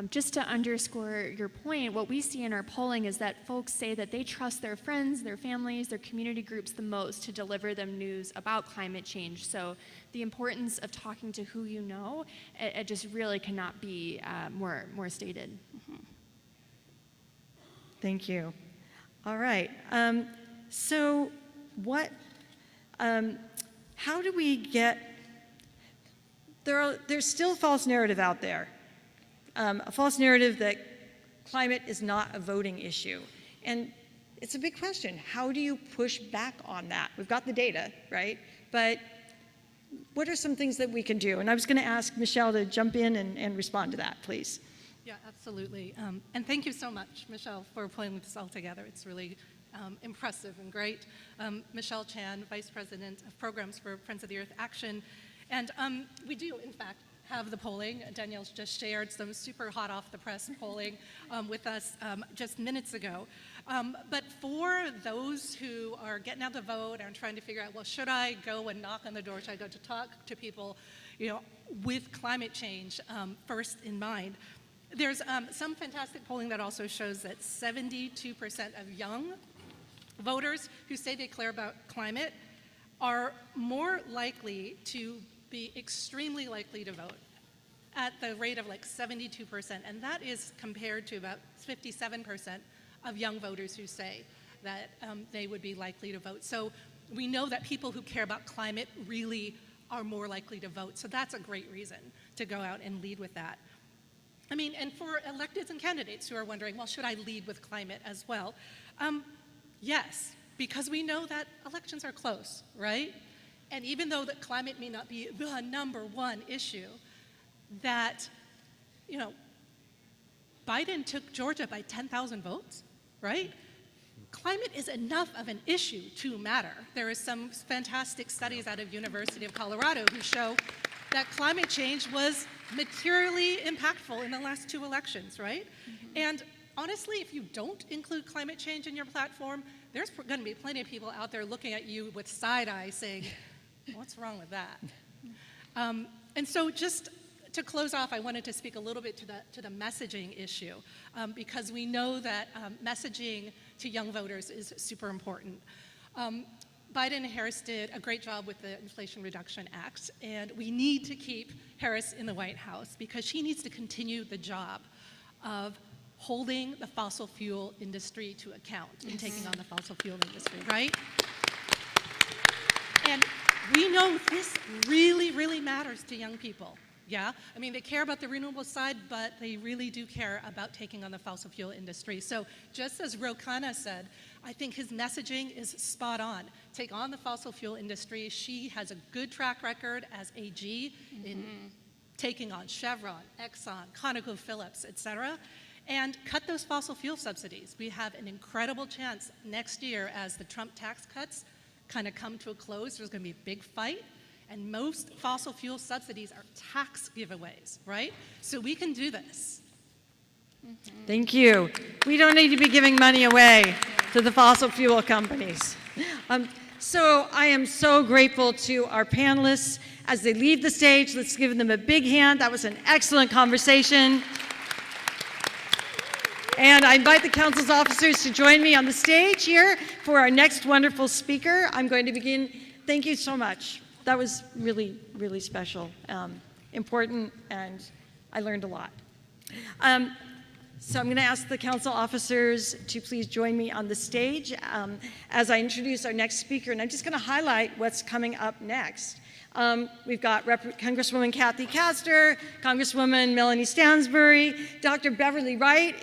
Just to underscore your point, what we see in our polling is that folks say that they trust their friends, their families, their community groups the most to deliver them news about climate change. So the importance of talking to who you know, it just really cannot be more stated. Mm-hmm. Thank you. All right. So what, how do we get, there's still a false narrative out there. A false narrative that climate is not a voting issue. And it's a big question. How do you push back on that? We've got the data, right? But what are some things that we can do? And I was going to ask Michelle to jump in and respond to that, please. Yeah, absolutely. And thank you so much, Michelle, for pulling this all together. It's really impressive and great. Michelle Chan, Vice President of Programs for Friends of the Earth Action. And we do, in fact, have the polling. Danielle's just shared some super hot off the press polling with us just minutes ago. But for those who are getting out the vote and trying to figure out, well, should I go and knock on the door? Should I go to talk to people, with climate change first in mind? There's some fantastic polling that also shows that 72% of young voters who say they care about climate are more likely to be extremely likely to vote at the rate of like 72%, and that is compared to about 57% of young voters who say that they would be likely to vote. So we know that people who care about climate really are more likely to vote, so that's a great reason to go out and lead with that. I mean, and for electeds and candidates who are wondering, well, should I lead with climate as well? Yes, because we know that elections are close, right? And even though that climate may not be the #1 issue, that, Biden took Georgia by 10,000 votes, right? Climate is enough of an issue to matter. There are some fantastic studies out of University of Colorado who show that climate change was materially impactful in the last 2 elections, right? Mm-hmm. And honestly, if you don't include climate change in your platform, there's going to be plenty of people out there looking at you with side eye saying, what's wrong with that? And so just to close off, I wanted to speak a little bit to the messaging issue, because we know that messaging to young voters is super important. Biden and Harris did a great job with the Inflation Reduction Act, and we need to keep Harris in the White House because she needs to continue the job of holding the fossil fuel industry to account and taking on the fossil fuel industry, right? And we know this really, really matters to young people. Yeah, I mean, they care about the renewable side, but they really do care about taking on the fossil fuel industry. So just as Ro Khanna said, I think his messaging is spot on. Take on the fossil fuel industry. She has a good track record as AG in taking on Chevron, Exxon, ConocoPhillips, et cetera, and cut those fossil fuel subsidies. We have an incredible chance next year as the Trump tax cuts kind of come to a close. There's going to be a big fight. And most fossil fuel subsidies are tax giveaways, right? So we can do this. Thank you. We don't need to be giving money away to the fossil fuel companies. So I am so grateful to our panelists. As they leave the stage, let's give them a big hand. That was an excellent conversation. And I invite the council's officers to join me on the stage here for our next wonderful speaker. I'm going to begin. Thank you so much. That was really, really special, important, and I learned a lot. So I'm going to ask the council officers to please join me on the stage as I introduce our next speaker, and I'm just going to highlight what's coming up next. We've got Congresswoman Kathy Castor, Congresswoman Melanie Stansbury, Dr. Beverly Wright,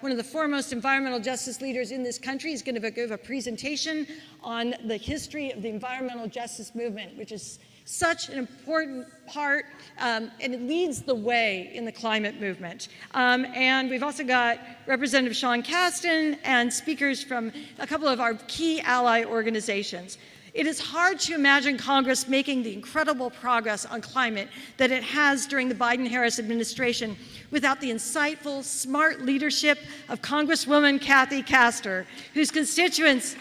one of the foremost environmental justice leaders in this country, is going to give a presentation on the history of the environmental justice movement, which is such an important part, and it leads the way in the climate movement. And we've also got Representative Sean Casten and speakers from a couple of our key ally organizations. It is hard to imagine Congress making the incredible progress on climate that it has during the Biden-Harris administration without the insightful, smart leadership of Congresswoman Kathy Castor, whose constituents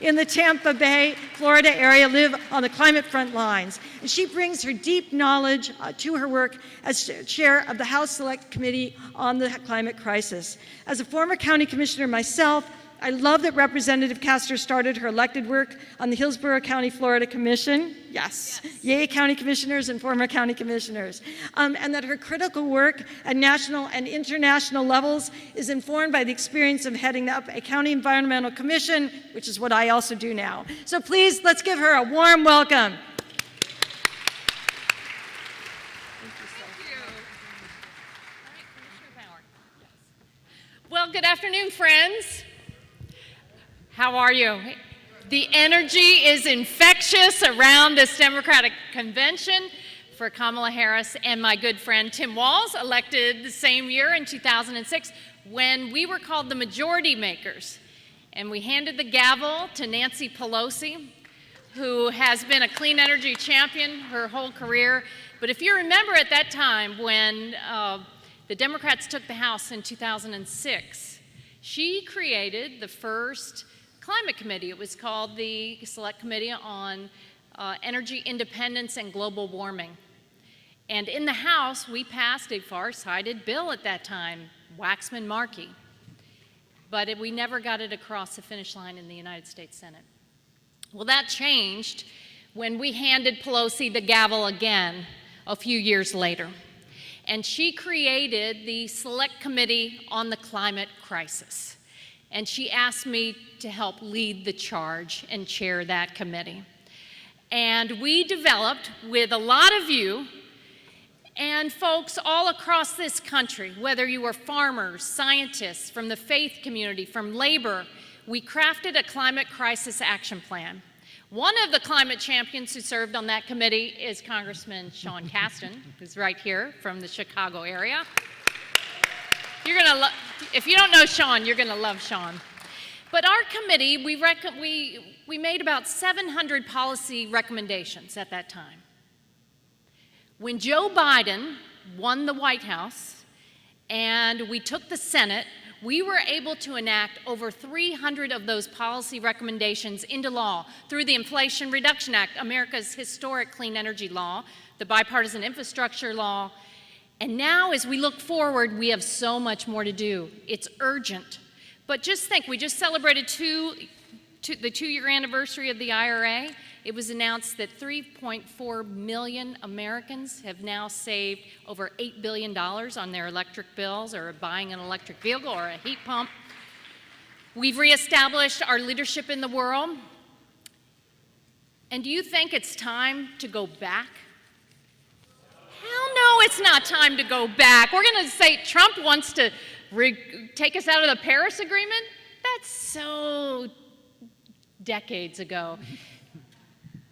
in the Tampa Bay, Florida area live on the climate front lines. And she brings her deep knowledge to her work as chair of the House Select Committee on the Climate Crisis. As a former county commissioner myself, I love that Representative Castor started her elected work on the Hillsborough County, Florida Commission. Yes. Yay, county commissioners and former county commissioners. And that her critical work at national and international levels is informed by the experience of heading up a county environmental commission, which is what I also do now. So please, let's give her a warm welcome. Well, good afternoon, friends. How are you? The energy is infectious around this Democratic convention for Kamala Harris and my good friend Tim Walz, elected the same year in 2006 when we were called the majority makers. And we handed the gavel to Nancy Pelosi, who has been a clean energy champion her whole career. But if you remember at that time when the Democrats took the House in 2006, she created the first climate committee. It was called the Select Committee on Energy Independence and Global Warming. And in the House, we passed a far-sighted bill at that time, Waxman-Markey. But we never got it across the finish line in the United States Senate. Well, that changed when we handed Pelosi the gavel again a few years later. And she created the Select Committee on the Climate Crisis. And she asked me to help lead the charge and chair that committee. And we developed, with a lot of you and folks all across this country, whether you were farmers, scientists, from the faith community, from labor, we crafted a climate crisis action plan. One of the climate champions who served on that committee is Congressman Sean Casten, who's right here from the Chicago area. If you don't know Sean, you're going to love Sean. But our committee, we made about 700 policy recommendations at that time. When Joe Biden won the White House and we took the Senate, we were able to enact over 300 of those policy recommendations into law through the Inflation Reduction Act, America's historic clean energy law, the bipartisan infrastructure law. And now, as we look forward, we have so much more to do. It's urgent. But just think, we just celebrated the two-year anniversary of the IRA. It was announced that 3.4 million Americans have now saved over $8 billion on their electric bills or buying an electric vehicle or a heat pump. We've reestablished our leadership in the world. And do you think it's time to go back? Hell no, it's not time to go back. We're going to say Trump wants to take us out of the Paris Agreement? That's so decades ago.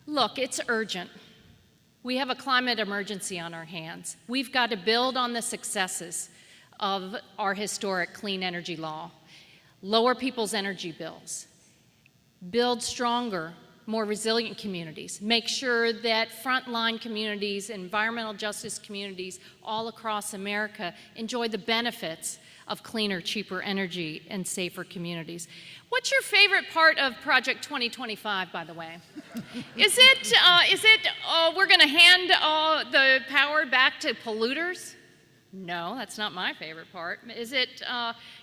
Look, it's urgent. We have a climate emergency on our hands. We've got to build on the successes of our historic clean energy law, lower people's energy bills, build stronger, more resilient communities, make sure that frontline communities, environmental justice communities all across America enjoy the benefits of cleaner, cheaper energy and safer communities. What's your favorite part of Project 2025, by the way? Is it we're going to hand the power back to polluters? No, that's not my favorite part. Is it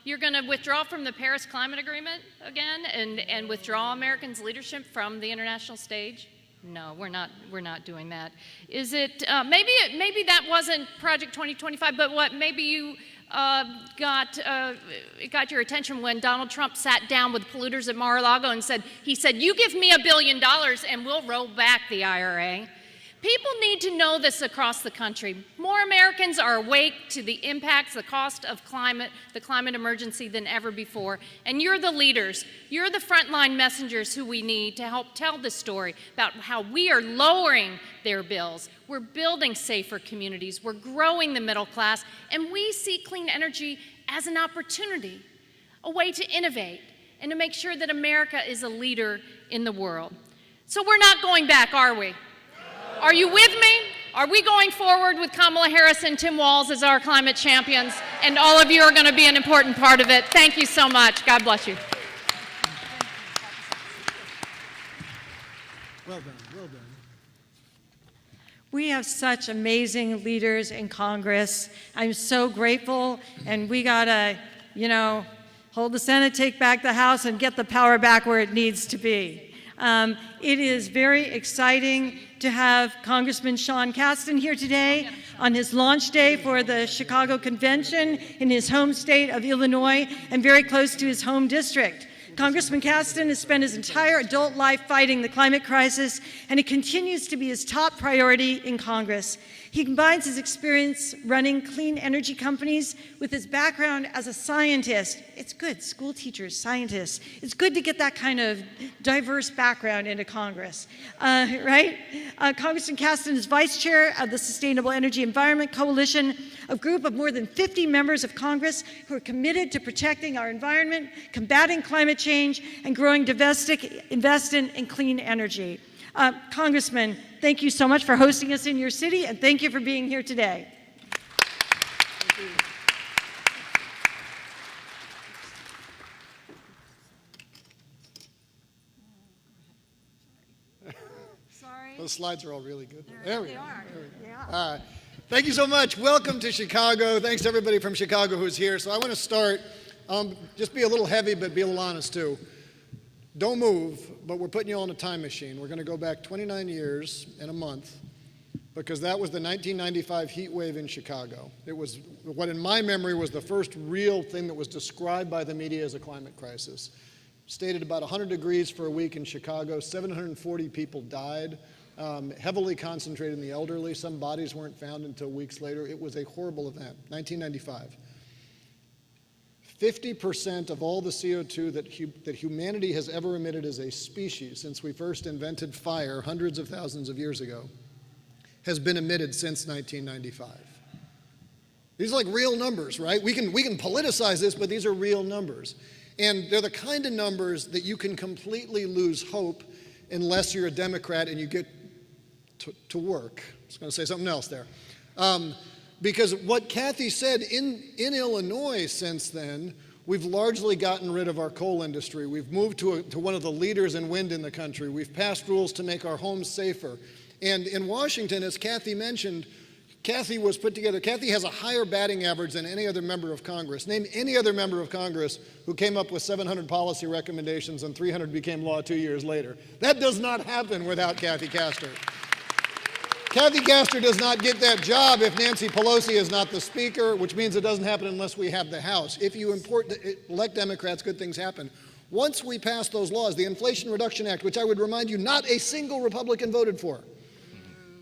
you're going to withdraw from the Paris Climate Agreement again and withdraw Americans' leadership from the international stage? No, we're not doing that. Is it maybe that wasn't Project 2025, but what maybe you it got your attention when Donald Trump sat down with polluters at Mar-a-Lago and said, you give me $1 billion and we'll roll back the IRA. People need to know this across the country. More Americans are awake to the impacts, the cost of climate, the climate emergency than ever before. And you're the leaders. You're the frontline messengers who we need to help tell the story about how we are lowering their bills. We're building safer communities. We're growing the middle class. And we see clean energy as an opportunity, a way to innovate and to make sure that America is a leader in the world. So we're not going back, are we? Are you with me? Are we going forward with Kamala Harris and Tim Walz as our climate champions? And all of you are going to be an important part of it. Thank you so much. God bless you. Well done, well done. We have such amazing leaders in Congress. I'm so grateful, and we gotta, hold the Senate, take back the House, and get the power back where it needs to be. It is very exciting to have Congressman Sean Casten here today on his launch day for the Chicago Convention in his home state of Illinois and very close to his home district. Congressman Casten has spent his entire adult life fighting the climate crisis, and it continues to be his top priority in Congress. He combines his experience running clean energy companies with his background as a scientist. It's good, school teachers, scientists. It's good to get that kind of diverse background into Congress, right? Congressman Casten is vice chair of the Sustainable Energy Environment Coalition, a group of more than 50 members of Congress who are committed to protecting our environment, combating climate change, and growing domestic investment in clean energy. Congressman, thank you so much for hosting us in your city, and thank you for being here today. Sorry. Those slides are all really good. There we go. All right. Thank you so much. Welcome to Chicago. Thanks to everybody from Chicago who's here. So I want to start, just be a little heavy, but be a little honest too. Don't move, but we're putting you all in a time machine. We're going to go back 29 years and a month because that was the 1995 heat wave in Chicago. It was what in my memory was the first real thing that was described by the media as a climate crisis. Stated about 100 degrees for a week in Chicago. 740 people died, heavily concentrated in the elderly. Some bodies weren't found until weeks later. It was a horrible event, 1995. 50% of all the CO2 that humanity has ever emitted as a species since we first invented fire hundreds of thousands of years ago has been emitted since 1995. These are like real numbers, right? We can politicize this, but these are real numbers. And they're the kind of numbers that you can completely lose hope unless you're a Democrat and you get to work. I was going to say something else there. Because what Kathy said, in Illinois since then, we've largely gotten rid of our coal industry. We've moved to one of the leaders in wind in the country. We've passed rules to make our homes safer. And in Washington, as Kathy mentioned, Kathy has a higher batting average than any other member of Congress. Name any other member of Congress who came up with 700 policy recommendations and 300 became law 2 years later. That does not happen without Kathy Castor. Kathy Castor does not get that job if Nancy Pelosi is not the speaker, which means it doesn't happen unless we have the House. If you elect Democrats, good things happen. Once we pass those laws, the Inflation Reduction Act, which I would remind you, not a single Republican voted for.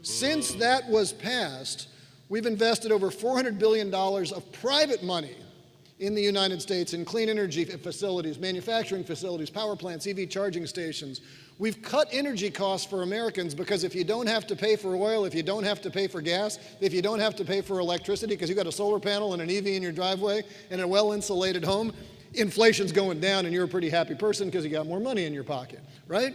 Since that was passed, we've invested over $400 billion of private money in the United States in clean energy facilities, manufacturing facilities, power plants, EV charging stations. We've cut energy costs for Americans because if you don't have to pay for oil, if you don't have to pay for gas, if you don't have to pay for electricity because you've got a solar panel and an EV in your driveway and a well-insulated home, inflation's going down and you're a pretty happy person because you got more money in your pocket, right?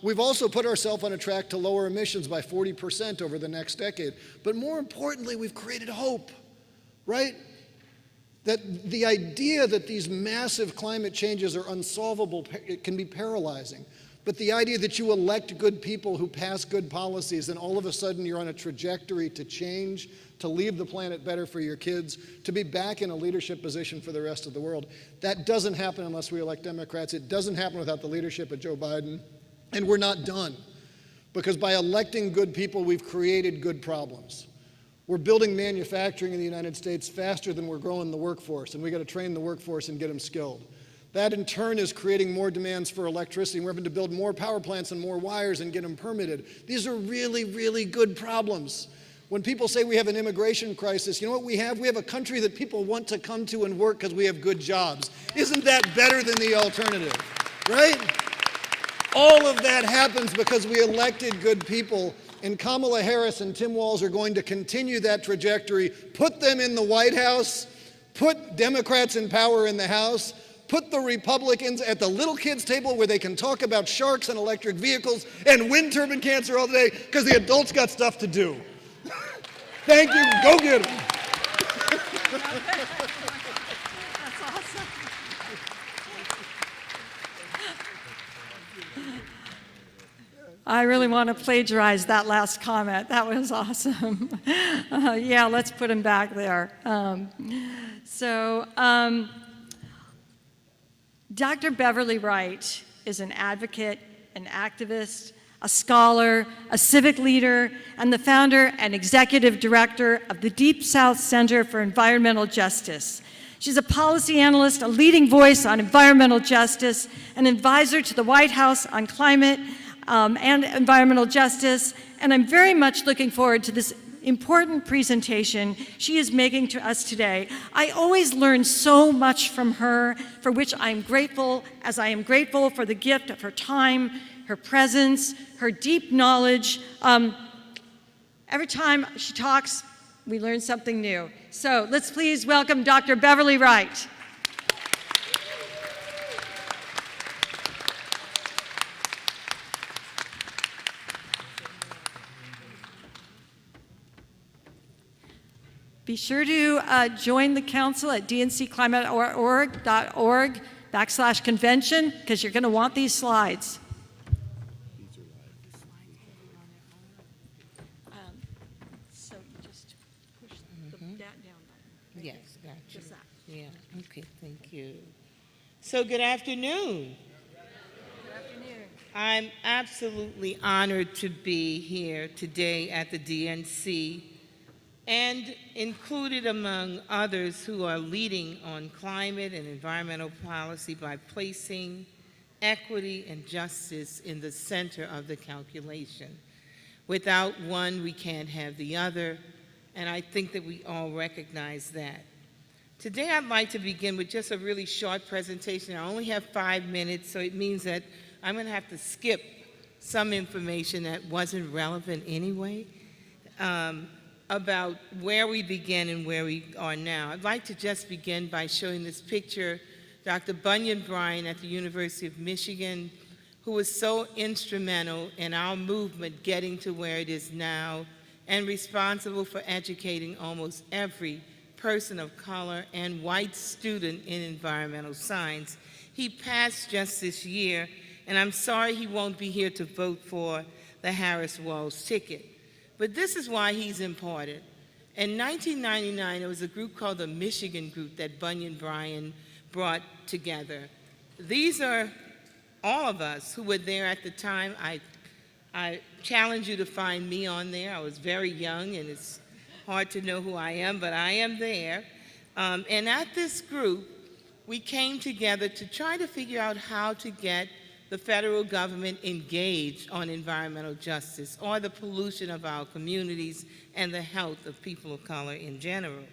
We've also put ourselves on a track to lower emissions by 40% over the next decade. But more importantly, we've created hope, right? That the idea that these massive climate changes are unsolvable, it can be paralyzing. But the idea that you elect good people who pass good policies and all of a sudden you're on a trajectory to change, to leave the planet better for your kids, to be back in a leadership position for the rest of the world, that doesn't happen unless we elect Democrats. It doesn't happen without the leadership of Joe Biden. And we're not done. Because by electing good people, we've created good problems. We're building manufacturing in the United States faster than we're growing the workforce, and we got to train the workforce and get them skilled. That in turn is creating more demands for electricity. We're having to build more power plants and more wires and get them permitted. These are really, really good problems. When people say we have an immigration crisis, you know what we have? We have a country that people want to come to and work because we have good jobs. Isn't that better than the alternative, right? All of that happens because we elected good people, and Kamala Harris and Tim Walz are going to continue that trajectory, put them in the White House, put Democrats in power in the House, put the Republicans at the little kids' table where they can talk about sharks and electric vehicles and wind turbine cancer all day because the adults got stuff to do. Thank you. Go get them. That's awesome. I really want to plagiarize that last comment. That was awesome. Yeah, let's put him back there. Dr. Beverly Wright is an advocate, an activist, a scholar, a civic leader, and the founder and executive director of the Deep South Center for Environmental Justice. She's a policy analyst, a leading voice on environmental justice, an advisor to the White House on climate and environmental justice, and I'm very much looking forward to this important presentation she is making to us today. I always learn so much from her, for which I'm grateful, as I am grateful for the gift of her time, her presence, her deep knowledge. Every time she talks, we learn something new. So let's please welcome Dr. Beverly Wright. Be sure to join the council at dncclimateorg.org/convention because you're going to want these slides. So just push that down button. Yes, gotcha. Just that. Yeah, okay, thank you. So good afternoon. Good afternoon. I'm absolutely honored to be here today at the DNC, and included among others who are leading on climate and environmental policy by placing equity and justice in the center of the calculation. Without one, we can't have the other, and I think that we all recognize that. Today, I'd like to begin with just a really short presentation. I only have 5 minutes, so it means that I'm going to have to skip some information that wasn't relevant anyway. About where we began and where we are now. I'd like to just begin by showing this picture, Dr. Bunyan Bryan at the University of Michigan, who was so instrumental in our movement getting to where it is now and responsible for educating almost every person of color and white student in environmental science. He passed just this year, and I'm sorry he won't be here to vote for the Harris-Walz ticket. But this is why he's important. In 1999, there was a group called the Michigan Group that Bunyan Bryan brought together. These are all of us who were there at the time. I challenge you to find me on there. I was very young, and it's hard to know who I am, but I am there. And at this group, we came together to try to figure out how to get the federal government engaged on environmental justice or the pollution of our communities and the health of people of color in general.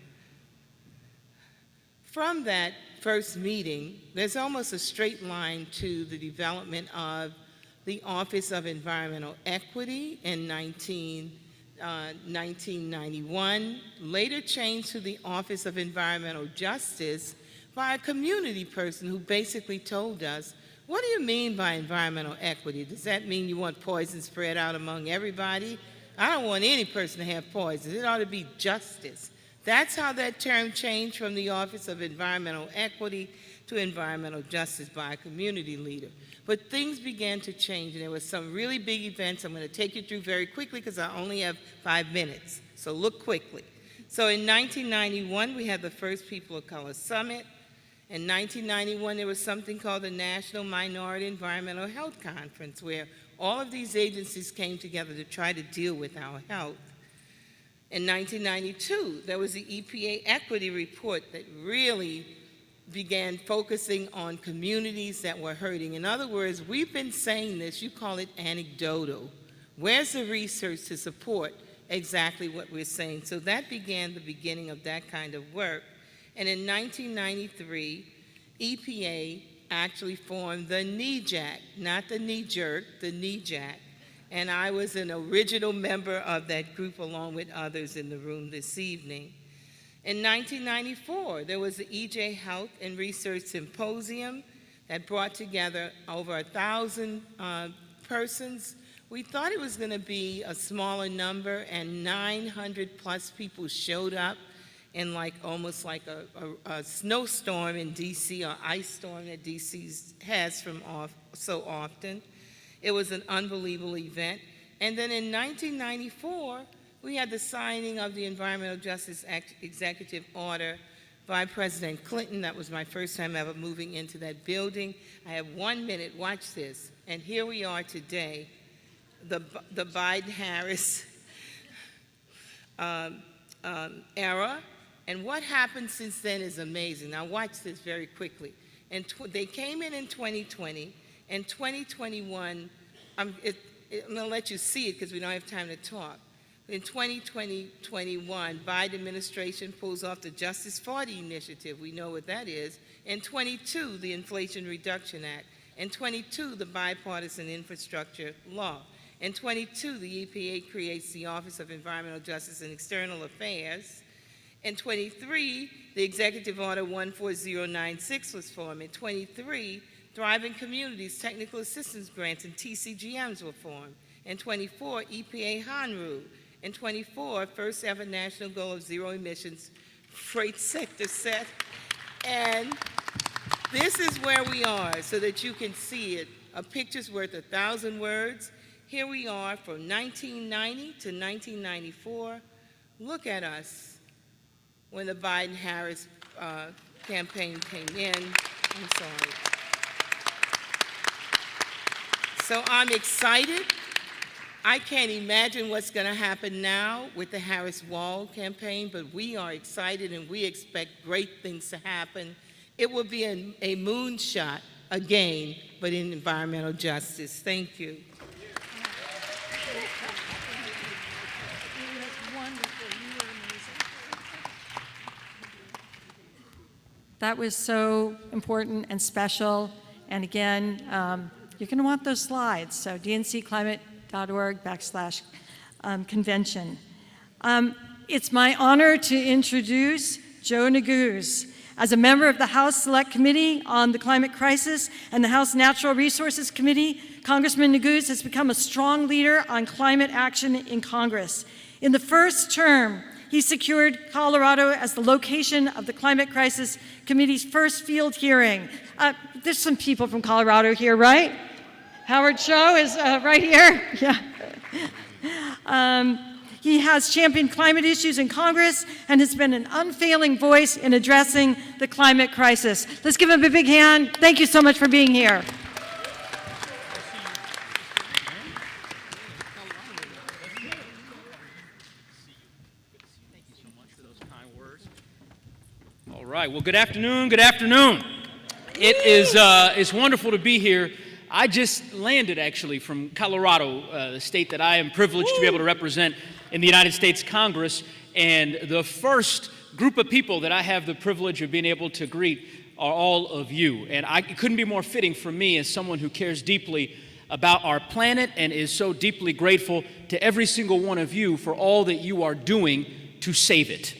From that first meeting, there's almost a straight line to the development of the Office of Environmental Equity in 1991, later changed to the Office of Environmental Justice by a community person who basically told us, what do you mean by environmental equity? Does that mean you want poison spread out among everybody? I don't want any person to have poison. It ought to be justice. That's how that term changed from the Office of Environmental Equity to environmental justice by a community leader. But things began to change, and there were some really big events I'm going to take you through very quickly because I only have 5 minutes, so look quickly. So in 1991, we had the first People of Color Summit. In 1991, there was something called the National Minority Environmental Health Conference, where all of these agencies came together to try to deal with our health. In 1992, there was the EPA Equity Report that really began focusing on communities that were hurting. In other words, we've been saying this, you call it anecdotal. Where's the research to support exactly what we're saying? So that began the beginning of that kind of work. And in 1993, EPA actually formed the NEJAC, not the knee jerk, the NEJAC. And I was an original member of that group along with others in the room this evening. In 1994, there was the EJ Health and Research Symposium that brought together over 1,000 persons. We thought it was going to be a smaller number, and 900 plus people showed up in almost like a snowstorm in DC, or ice storm that DC has so often. It was an unbelievable event. And then in 1994, we had the signing of the Environmental Justice Executive Order by President Clinton. That was my first time ever moving into that building. I have 1 minute, watch this. And here we are today, the Biden-Harris era. And what happened since then is amazing. Now watch this very quickly. And they came in 2020, and 2021, I'm going to let you see it because we don't have time to talk. In 2020-21, Biden administration pulls off the Justice 40 initiative. We know what that is. In 22, the Inflation Reduction Act. In 22, the Bipartisan Infrastructure Law. In 22, the EPA creates the Office of Environmental Justice and External Affairs. In 23, the Executive Order 14096 was formed. In 23, Thriving Communities Technical Assistance Grants and TCGMs were formed. In 24, EPA HONRU. In 24, first ever national goal of zero emissions freight sector set. And this is where we are so that you can see it. A picture's worth 1,000 words. Here we are from 1990 to 1994. Look at us when the Biden-Harris campaign came in. I'm sorry. So I'm excited. I can't imagine what's going to happen now with the Harris Wall campaign, but we are excited and we expect great things to happen. It will be a moonshot again, but in environmental justice. Thank you. That was so important and special. And again, you're going to want those slides. So dncclimate.org/convention. It's my honor to introduce Joe Neguse. As a member of the House Select Committee on the Climate Crisis and the House Natural Resources Committee, Congressman Neguse has become a strong leader on climate action in Congress. In the first term, he secured Colorado as the location of the Climate Crisis Committee's first field hearing. There's some people from Colorado here, right? Howard Cho is right here. Yeah. He has championed climate issues in Congress and has been an unfailing voice in addressing the climate crisis. Let's give him a big hand. Thank you so much for being here. All right, well, good afternoon, good afternoon. It is it's wonderful to be here. I just landed, actually, from Colorado, the state that I am privileged to be able to represent in the United States Congress, and the first group of people that I have the privilege of being able to greet are all of you. And it couldn't be more fitting for me as someone who cares deeply about our planet and is so deeply grateful to every single one of you for all that you are doing to save it.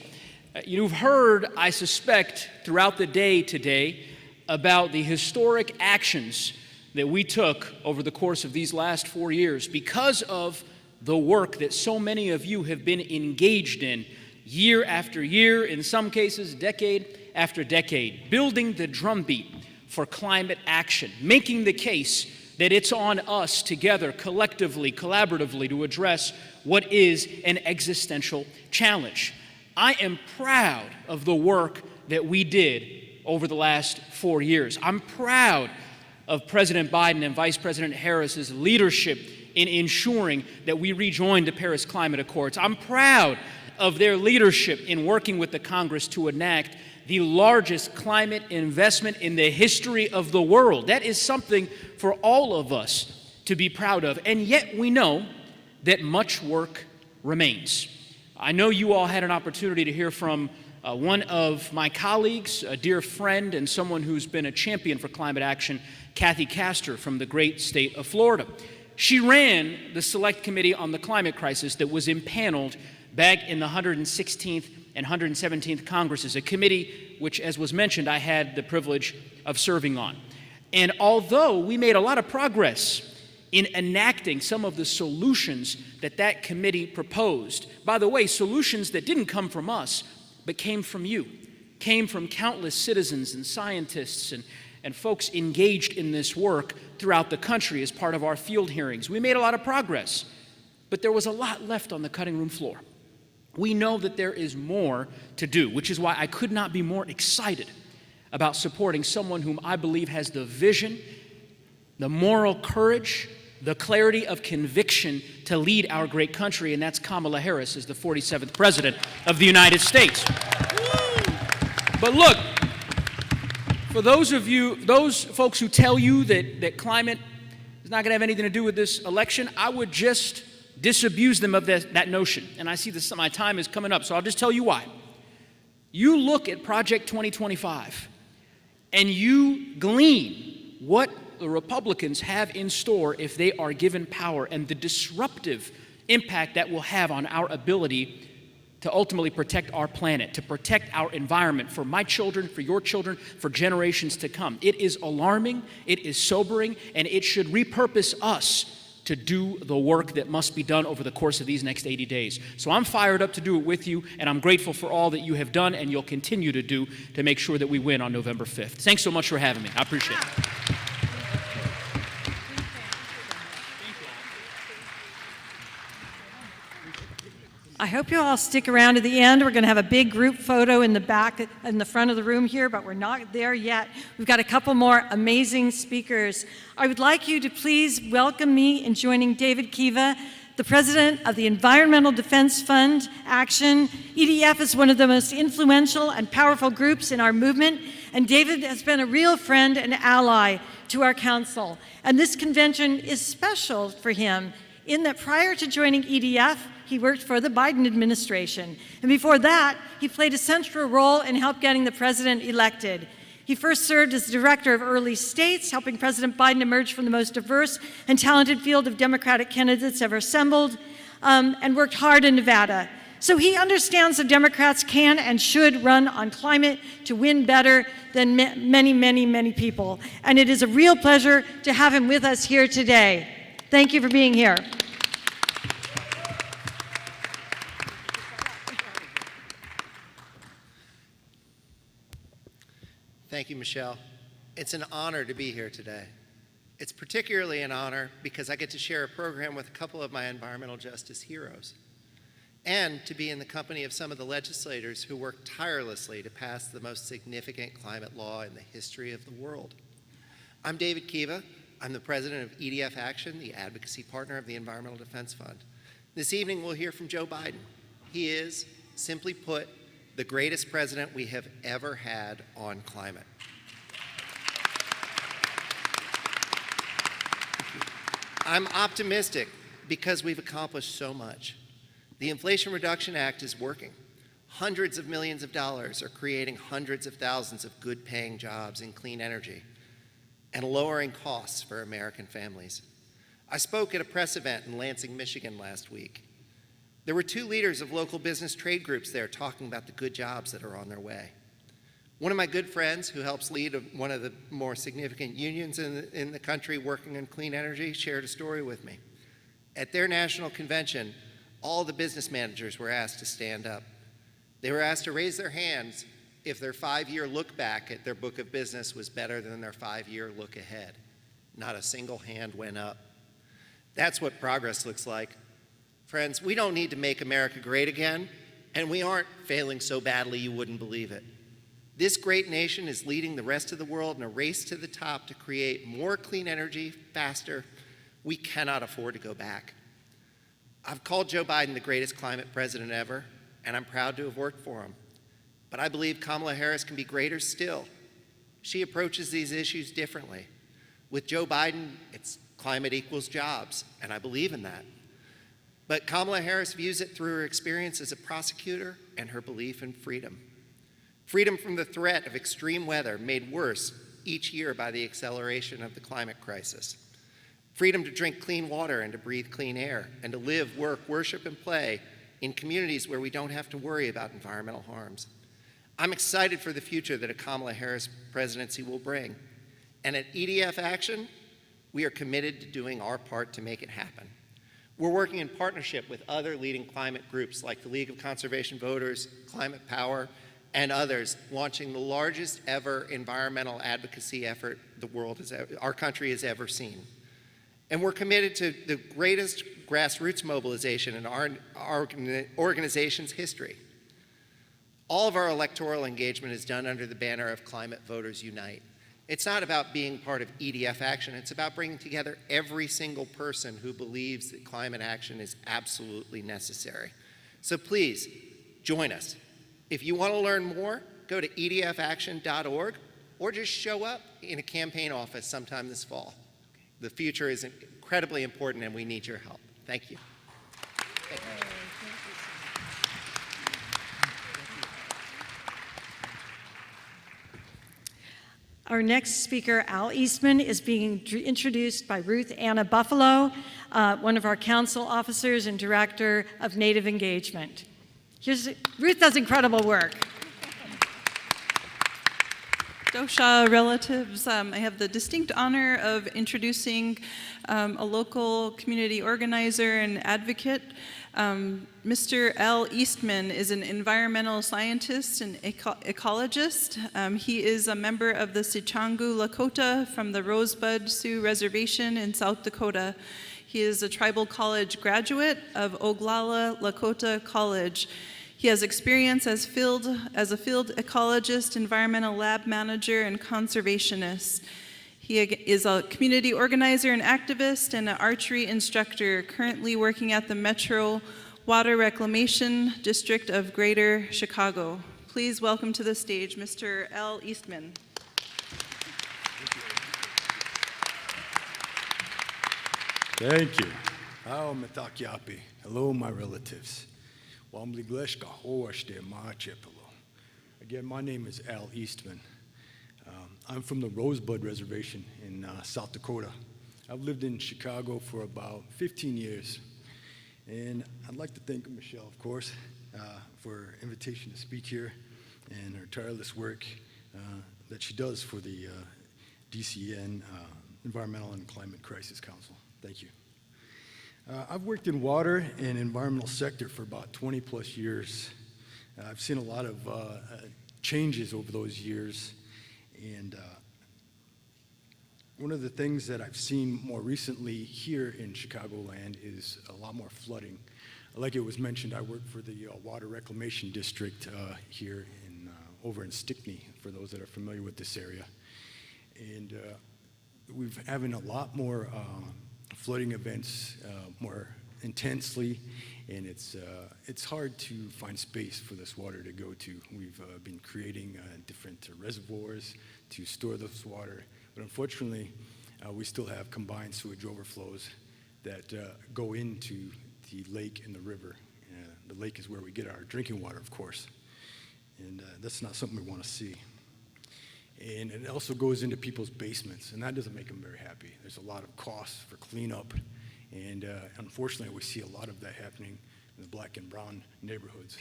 You've heard, I suspect, throughout the day today about the historic actions that we took over the course of these last 4 years because of the work that so many of you have been engaged in year after year, in some cases decade after decade, building the drumbeat for climate action, making the case that it's on us together, collectively, collaboratively, to address what is an existential challenge. I am proud of the work that we did over the last 4 years. I'm proud of President Biden and Vice President Harris's leadership in ensuring that we rejoin the Paris Climate Accords. I'm proud of their leadership in working with the Congress to enact the largest climate investment in the history of the world. That is something for all of us to be proud of. And yet we know that much work remains. I know you all had an opportunity to hear from one of my colleagues, a dear friend and someone who's been a champion for climate action, Kathy Castor from the great state of Florida. She ran the Select Committee on the Climate Crisis that was impaneled back in the 116th and 117th Congresses, a committee which, as was mentioned, I had the privilege of serving on. And although we made a lot of progress in enacting some of the solutions that that committee proposed, by the way, solutions that didn't come from us, but came from you, came from countless citizens and scientists and folks engaged in this work throughout the country as part of our field hearings. We made a lot of progress, but there was a lot left on the cutting room floor. We know that there is more to do, which is why I could not be more excited about supporting someone whom I believe has the vision, the moral courage, the clarity of conviction to lead our great country, and that's Kamala Harris as the 47th President of the United States. But look, for those folks who tell you that climate is not going to have anything to do with this election, I would just disabuse them of that notion. And I see my time is coming up, so I'll just tell you why. You look at Project 2025, and you glean what the Republicans have in store if they are given power, and the disruptive impact that will have on our ability to ultimately protect our planet, to protect our environment for my children, for your children, for generations to come. It is alarming, it is sobering, and it should repurpose us to do the work that must be done over the course of these next 80 days. So I'm fired up to do it with you, and I'm grateful for all that you have done and you'll continue to do to make sure that we win on November 5th. Thanks so much for having me. I appreciate it. I hope you all stick around to the end. We're going to have a big group photo in the back, in the front of the room here, but we're not there yet. We've got a couple more amazing speakers. I would like you to please welcome me in joining David Kiva, the president of the Environmental Defense Fund Action. EDF is one of the most influential and powerful groups in our movement, and David has been a real friend and ally to our council. And this convention is special for him in that prior to joining EDF, he worked for the Biden administration. And before that, he played a central role in helping getting the president elected. He first served as director of early states, helping President Biden emerge from the most diverse and talented field of Democratic candidates ever assembled, and worked hard in Nevada. So he understands that Democrats can and should run on climate to win better than many, many, many people. And it is a real pleasure to have him with us here today. Thank you for being here. Thank you, Michelle. It's an honor to be here today. It's particularly an honor because I get to share a program with a couple of my environmental justice heroes, and to be in the company of some of the legislators who worked tirelessly to pass the most significant climate law in the history of the world. I'm David Kiva. I'm the president of EDF Action, the advocacy partner of the Environmental Defense Fund. This evening, we'll hear from Joe Biden. He is, simply put, the greatest president we have ever had on climate. I'm optimistic because we've accomplished so much. The Inflation Reduction Act is working. Hundreds of millions of dollars are creating hundreds of thousands of good-paying jobs in clean energy and lowering costs for American families. I spoke at a press event in Lansing, Michigan last week. There were 2 leaders of local business trade groups there talking about the good jobs that are on their way. One of my good friends who helps lead one of the more significant unions in the country working on clean energy shared a story with me. At their national convention, all the business managers were asked to stand up. They were asked to raise their hands if their 5-year look back at their book of business was better than their 5-year look ahead. Not a single hand went up. That's what progress looks like. Friends, we don't need to make America great again, and we aren't failing so badly you wouldn't believe it. This great nation is leading the rest of the world in a race to the top to create more clean energy faster. We cannot afford to go back. I've called Joe Biden the greatest climate president ever, and I'm proud to have worked for him. But I believe Kamala Harris can be greater still. She approaches these issues differently. With Joe Biden, it's climate equals jobs, and I believe in that. But Kamala Harris views it through her experience as a prosecutor and her belief in freedom. Freedom from the threat of extreme weather made worse each year by the acceleration of the climate crisis. Freedom to drink clean water and to breathe clean air, and to live, work, worship, and play in communities where we don't have to worry about environmental harms. I'm excited for the future that a Kamala Harris presidency will bring. And at EDF Action, we are committed to doing our part to make it happen. We're working in partnership with other leading climate groups like the League of Conservation Voters, Climate Power, and others, launching the largest ever environmental advocacy effort our country has ever seen. And we're committed to the greatest grassroots mobilization in our organization's history. All of our electoral engagement is done under the banner of Climate Voters Unite. It's not about being part of EDF Action, it's about bringing together every single person who believes that climate action is absolutely necessary. So please, join us. If you want to learn more, go to edfaction.org or just show up in a campaign office sometime this fall. The future is incredibly important and we need your help. Thank you. Thank you. Our next speaker, Al Eastman, is being introduced by Ruth Anna Buffalo, one of our council officers and director of Native Engagement. Ruth does incredible work. Dosha relatives, I have the distinct honor of introducing a local community organizer and advocate. Mr. Al Eastman is an environmental scientist and ecologist. He is a member of the Sichangu Lakota from the Rosebud Sioux Reservation in South Dakota. He is a tribal college graduate of Oglala Lakota College. He has experience as a field ecologist, environmental lab manager, and conservationist. He is a community organizer and activist and an archery instructor, currently working at the Metro Water Reclamation District of Greater Chicago. Please welcome to the stage Mr. Al Eastman. Thank you. Hello, my relatives. Again, my name is Al Eastman. I'm from the Rosebud Reservation in South Dakota. I've lived in Chicago for about 15 years. And I'd like to thank Michelle, of course, for her invitation to speak here and her tireless work that she does for the DCN Environmental and Climate Crisis Council. Thank you. I've worked in water and environmental sector for about 20 plus years. I've seen a lot of changes over those years. And one of the things that I've seen more recently here in Chicagoland is a lot more flooding. Like it was mentioned, I work for the Water Reclamation District here over in Stickney, for those that are familiar with this area. And we're having a lot more flooding events more intensely, and it's hard to find space for this water to go to. We've been creating different reservoirs to store this water, but unfortunately, we still have combined sewage overflows that go into the lake and the river. The lake is where we get our drinking water, of course, and that's not something we want to see. And it also goes into people's basements, and that doesn't make them very happy. There's a lot of costs for cleanup, and unfortunately, we see a lot of that happening in the black and brown neighborhoods.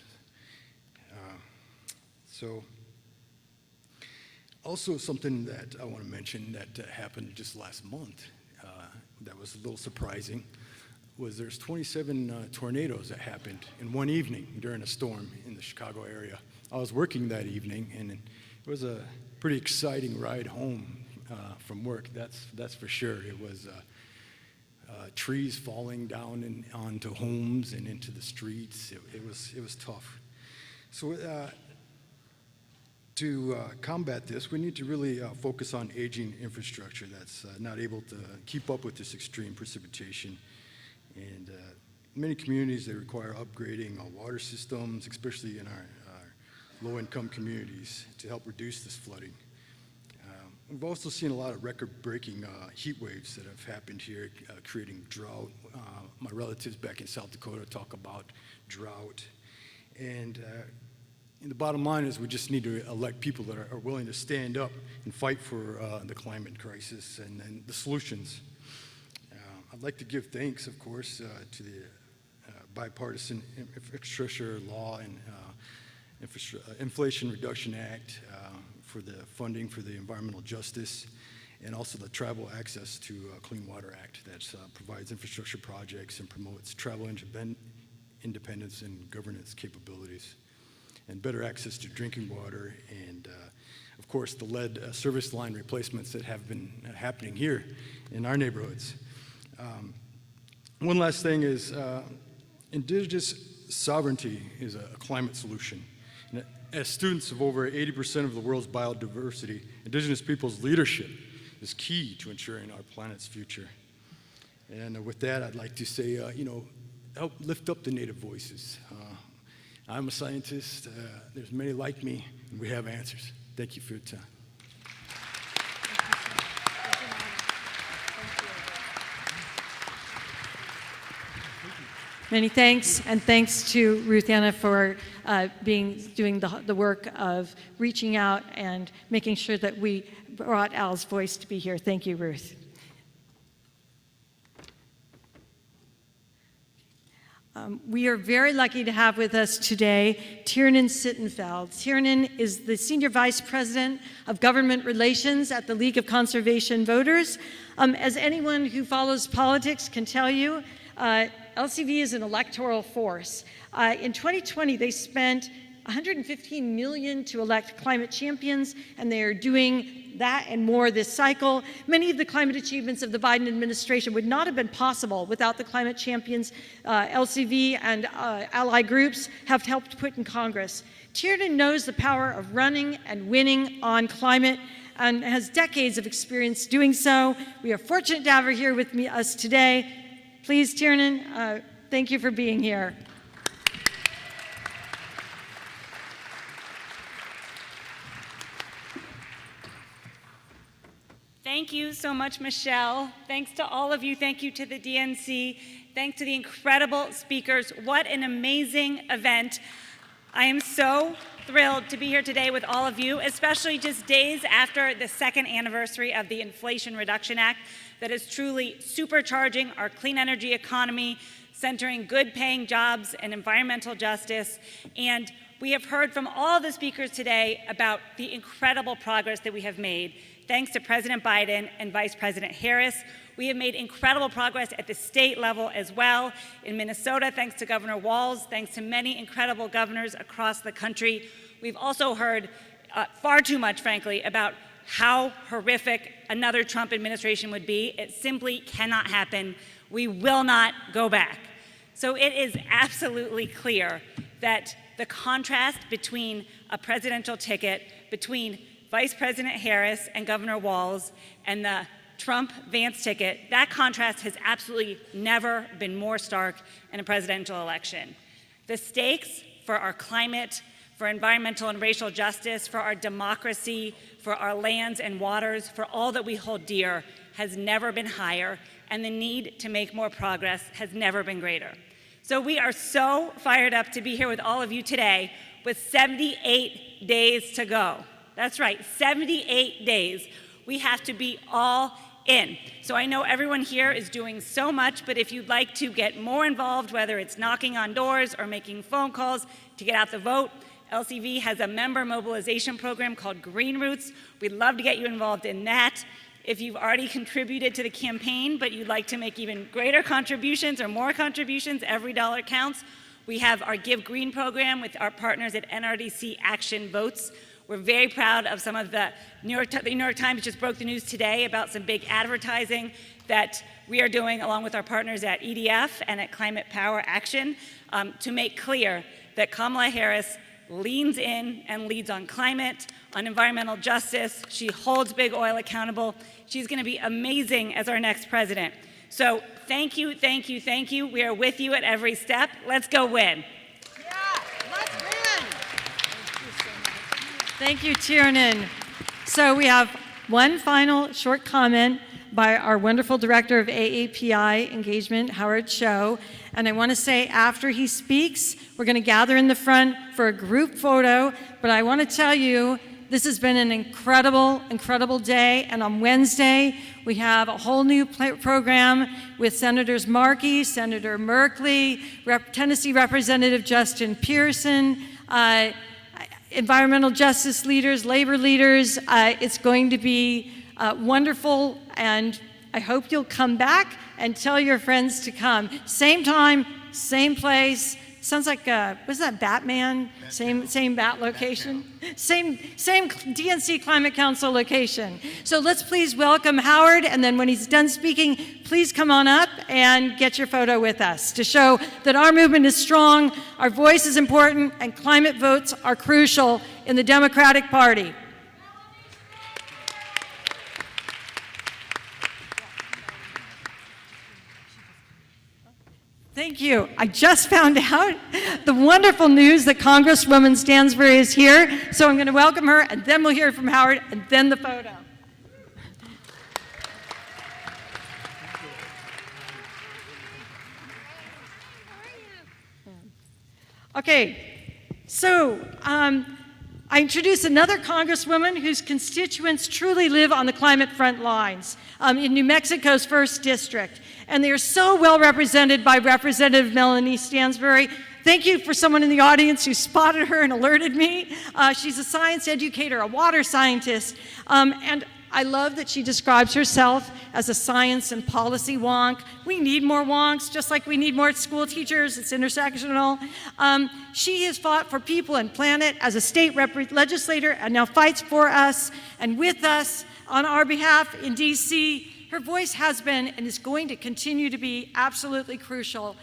So, also something that I want to mention that happened just last month that was a little surprising was there's 27 tornadoes that happened in one evening during a storm in the Chicago area. I was working that evening, and it was a pretty exciting ride home from work, that's for sure. It was trees falling down onto homes and into the streets. It was tough. So to combat this, we need to really focus on aging infrastructure that's not able to keep up with this extreme precipitation. And many communities, they require upgrading water systems, especially in our low-income communities to help reduce this flooding. We've also seen a lot of record-breaking heat waves that have happened here, creating drought. My relatives back in South Dakota talk about drought. And the bottom line is we just need to elect people that are willing to stand up and fight for the climate crisis and the solutions. I'd like to give thanks, of course, to the bipartisan infrastructure law and Inflation Reduction Act for the funding for the environmental justice, and also the Tribal Access to Clean Water Act that provides infrastructure projects and promotes tribal independence and governance capabilities, and better access to drinking water, and of course the lead service line replacements that have been happening here in our neighborhoods. One last thing is indigenous sovereignty is a climate solution. And as students of over 80% of the world's biodiversity, indigenous peoples' leadership is key to ensuring our planet's future. And with that, I'd like to say, help lift up the Native voices. I'm a scientist, there's many like me, and we have answers. Thank you for your time. Many thanks, and thanks to Ruth Anna for doing the work of reaching out and making sure that we brought Al's voice to be here. Thank you, Ruth. We are very lucky to have with us today Tiernan Sittenfeld. Tiernan is the Senior Vice President of Government Relations at the League of Conservation Voters. As anyone who follows politics can tell you, LCV is an electoral force. In 2020, they spent $115 million to elect climate champions, and they are doing that and more this cycle. Many of the climate achievements of the Biden administration would not have been possible without the climate champions LCV and ally groups have helped put in Congress. Tiernan knows the power of running and winning on climate and has decades of experience doing so. We are fortunate to have her here with us today. Please, Tiernan, thank you for being here. Thank you so much, Michelle. Thanks to all of you. Thank you to the DNC. Thanks to the incredible speakers. What an amazing event. I am so thrilled to be here today with all of you, especially just days after the second anniversary of the Inflation Reduction Act that is truly supercharging our clean energy economy, centering good-paying jobs and environmental justice. And we have heard from all the speakers today about the incredible progress that we have made. Thanks to President Biden and Vice President Harris, we have made incredible progress at the state level as well. In Minnesota, thanks to Governor Walz, thanks to many incredible governors across the country. We've also heard far too much, frankly, about how horrific another Trump administration would be. It simply cannot happen. We will not go back. So it is absolutely clear that the contrast between a presidential ticket between Vice President Harris and Governor Walz and the Trump-Vance ticket, that contrast has absolutely never been more stark in a presidential election. The stakes for our climate, for environmental and racial justice, for our democracy, for our lands and waters, for all that we hold dear has never been higher, and the need to make more progress has never been greater. So we are so fired up to be here with all of you today with 78 days to go. That's right, 78 days. We have to be all in. So I know everyone here is doing so much, but if you'd like to get more involved, whether it's knocking on doors or making phone calls to get out the vote, LCV has a member mobilization program called Green Roots. We'd love to get you involved in that. If you've already contributed to the campaign, but you'd like to make even greater contributions or more contributions, every dollar counts. We have our Give Green program with our partners at NRDC Action Votes. We're very proud of some of the New York Times just broke the news today about some big advertising that we are doing along with our partners at EDF and at Climate Power Action to make clear that Kamala Harris leans in and leads on climate, on environmental justice. She holds big oil accountable. She's going to be amazing as our next president. So thank you, thank you, thank you. We are with you at every step. Let's go win. Yeah, let's win. Thank you, Tiernan. So we have one final short comment by our wonderful director of AAPI engagement, Howard Cho. And I want to say after he speaks, we're going to gather in the front for a group photo. But I want to tell you, this has been an incredible, incredible day. And on Wednesday, we have a whole new program with Senators Markey, Senator Merkley, Tennessee Representative Justin Pearson, environmental justice leaders, labor leaders. It's going to be wonderful, and I hope you'll come back and tell your friends to come. Same time, same place. Sounds like, was that Batman? Same bat location? Same DNC Climate Council location. So let's please welcome Howard, and then when he's done speaking, please come on up and get your photo with us to show that our movement is strong, our voice is important, and climate votes are crucial in the Democratic Party. Thank you. I just found out the wonderful news that Congresswoman Stansbury is here, so I'm going to welcome her, and then we'll hear from Howard, and then the photo. Okay, so I introduce another Congresswoman whose constituents truly live on the climate front lines in New Mexico's 1st District. And they are so well represented by Representative Melanie Stansbury. Thank you for someone in the audience who spotted her and alerted me. She's a science educator, a water scientist, and I love that she describes herself as a science and policy wonk. We need more wonks, just like we need more school teachers. It's intersectional. She has fought for people and planet as a state legislator and now fights for us and with us on our behalf in DC. Her voice has been and is going to continue to be absolutely crucial.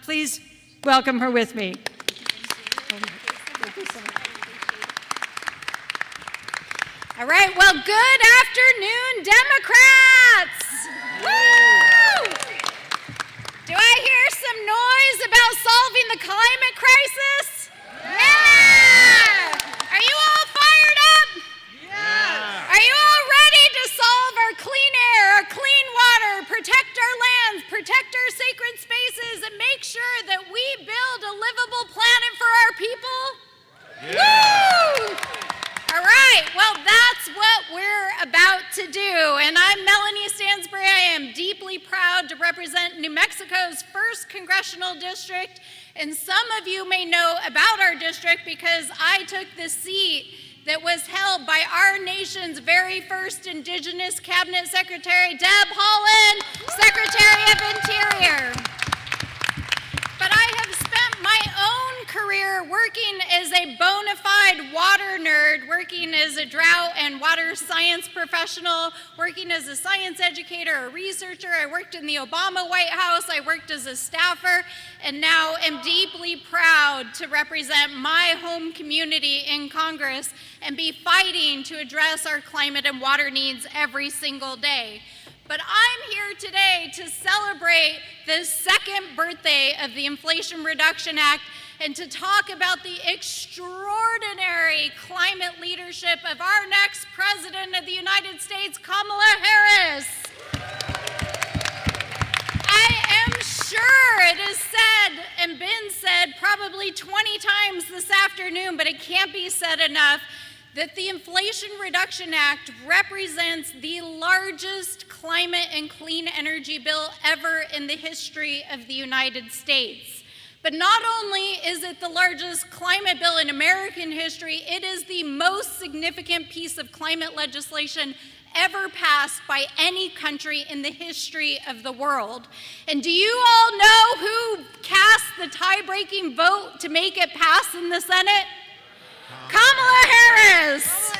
Please welcome her with me. All right, well, good afternoon, Democrats! Woo! Do I hear some noise about solving the climate crisis? Yeah! Are you all fired up? Yeah! Are you all ready to solve our clean air, our clean water, protect our lands, protect our sacred spaces, and make sure that we build a livable planet for our people? Yeah! Woo! All right, well, that's what we're about to do. And I'm Melanie Stansbury. I am deeply proud to represent New Mexico's 1st Congressional District. And some of you may know about our district because I took the seat that was held by our nation's very first Indigenous Cabinet Secretary, Deb Haaland, Secretary of Interior. But I have spent my own career working as a bona fide water nerd, working as a drought and water science professional, working as a science educator, a researcher. I worked in the Obama White House. I worked as a staffer, and now am deeply proud to represent my home community in Congress and be fighting to address our climate and water needs every single day. But I'm here today to celebrate the 2nd birthday of the Inflation Reduction Act and to talk about the extraordinary climate leadership of our next President of the United States, Kamala Harris. I am sure it is said and been said probably 20 times this afternoon, but it can't be said enough, that the Inflation Reduction Act represents the largest climate and clean energy bill ever in the history of the United States. But not only is it the largest climate bill in American history, it is the most significant piece of climate legislation ever passed by any country in the history of the world. And do you all know who cast the tie-breaking vote to make it pass in the Senate? Kamala Harris.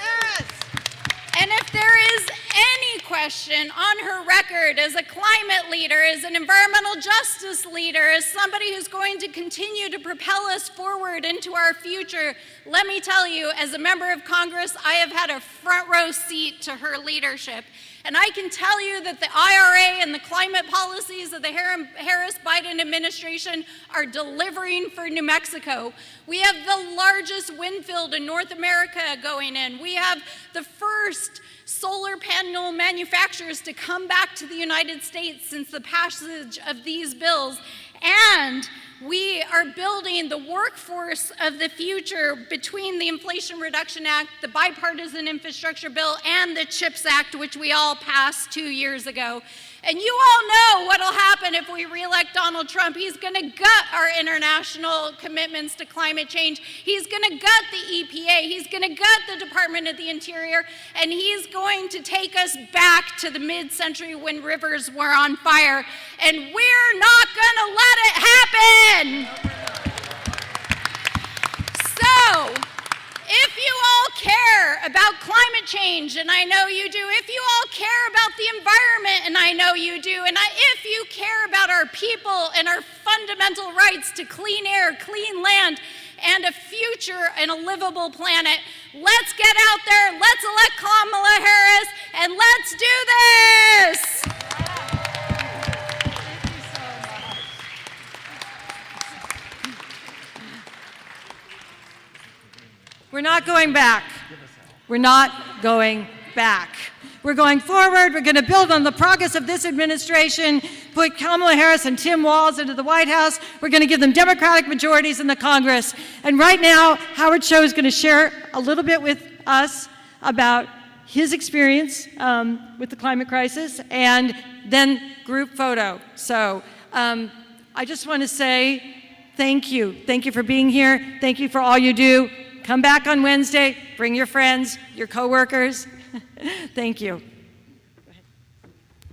And if there is any question question on her record as a climate leader, as an environmental justice leader, as somebody who's going to continue to propel us forward into our future. Let me tell you, as a member of Congress, I have had a front row seat to her leadership. And I can tell you that the IRA and the climate policies of the Harris-Biden administration are delivering for New Mexico. We have the largest wind field in North America going in. We have the first solar panel manufacturers to come back to the United States since the passage of these bills. And we are building the workforce of the future between the Inflation Reduction Act, the Bipartisan Infrastructure Bill, and the CHIPS Act, which we all passed 2 years ago. And you all know what'll happen if we reelect Donald Trump. He's gonna gut our international commitments to climate change. He's gonna gut the EPA. He's gonna gut the Department of the Interior. And he's going to take us back to the mid-century when rivers were on fire. And we're not gonna let it happen. So, if you all care about climate change, and I know you do, if you all care about the environment, and I know you do, and if you care about our people and our fundamental rights to clean air, clean land, and a future and a livable planet, let's get out there, let's elect Kamala Harris, and let's do this! We're not going back. We're not going back. We're going forward. We're going to build on the progress of this administration, put Kamala Harris and Tim Walz into the White House. We're going to give them Democratic majorities in the Congress. And right now, Howard Cho is going to share a little bit with us about his experience with the climate crisis and then group photo. So I just want to say thank you. Thank you for being here. Thank you for all you do. Come back on Wednesday. Bring your friends, your coworkers. Thank you. Go ahead.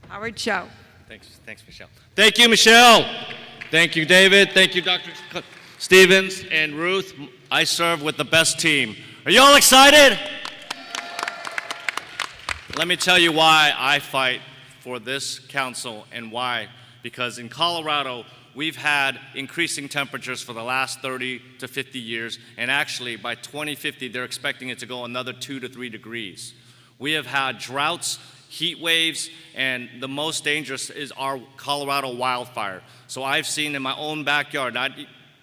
Howard Cho. Thanks, Michelle. Thank you, Michelle. Thank you, David. Thank you, Dr. Stevens and Ruth. I serve with the best team. Are you all excited? Let me tell you why I fight for this council and why. Because in Colorado, we've had increasing temperatures for the last 30 to 50 years, and actually by 2050, they're expecting it to go another 2 to 3 degrees. We have had droughts, heat waves, and the most dangerous is our Colorado wildfire. So I've seen in my own backyard, not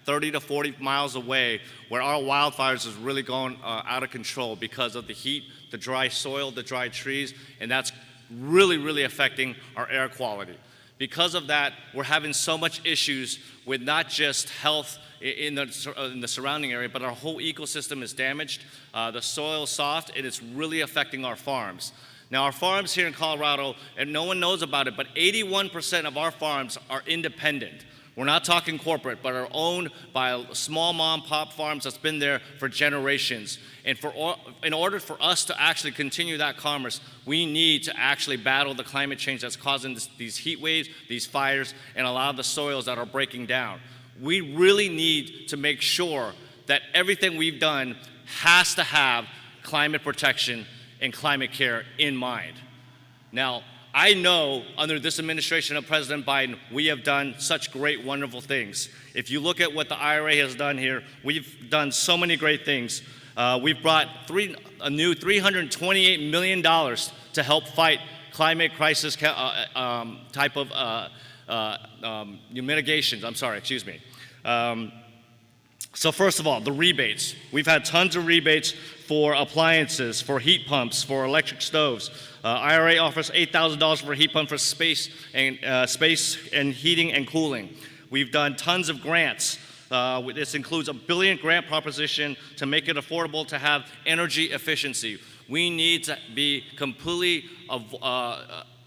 30 to 40 miles away, where our wildfires is really going out of control because of the heat, the dry soil, the dry trees, and that's really, really affecting our air quality. Because of that, we're having so much issues with not just health in the surrounding area, but our whole ecosystem is damaged. The soil is soft, and it's really affecting our farms. Now, our farms here in Colorado, and no one knows about it, but 81% of our farms are independent. We're not talking corporate, but are owned by small mom-pop farms that's been there for generations. And in order for us to actually continue that commerce, we need to actually battle the climate change that's causing these heat waves, these fires, and a lot of the soils that are breaking down. We really need to make sure that everything we've done has to have climate protection and climate care in mind. Now, I know under this administration of President Biden, we have done such great, wonderful things. If you look at what the IRA has done here, we've done so many great things. We've brought a new $328 million to help fight climate crisis type of mitigations. So first of all, the rebates. We've had tons of rebates for appliances, for heat pumps, for electric stoves. IRA offers $8,000 for a heat pump for space and heating and cooling. We've done tons of grants. This includes $1 billion grant proposition to make it affordable to have energy efficiency. We need to be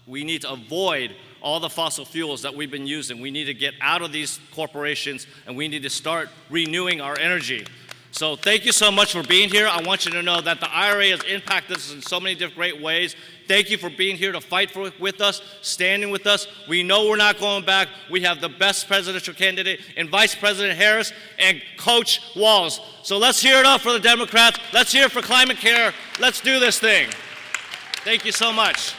we need to avoid all the fossil fuels that we've been using. We need to get out of these corporations, and we need to start renewing our energy. So thank you so much for being here. I want you to know that the IRA has impacted us in so many different great ways. Thank you for being here to fight with us, standing with us. We know we're not going back. We have the best presidential candidate in Vice President Harris and Coach Walz. So let's hear it up for the Democrats. Let's hear it for climate care. Let's do this thing. Thank you so much.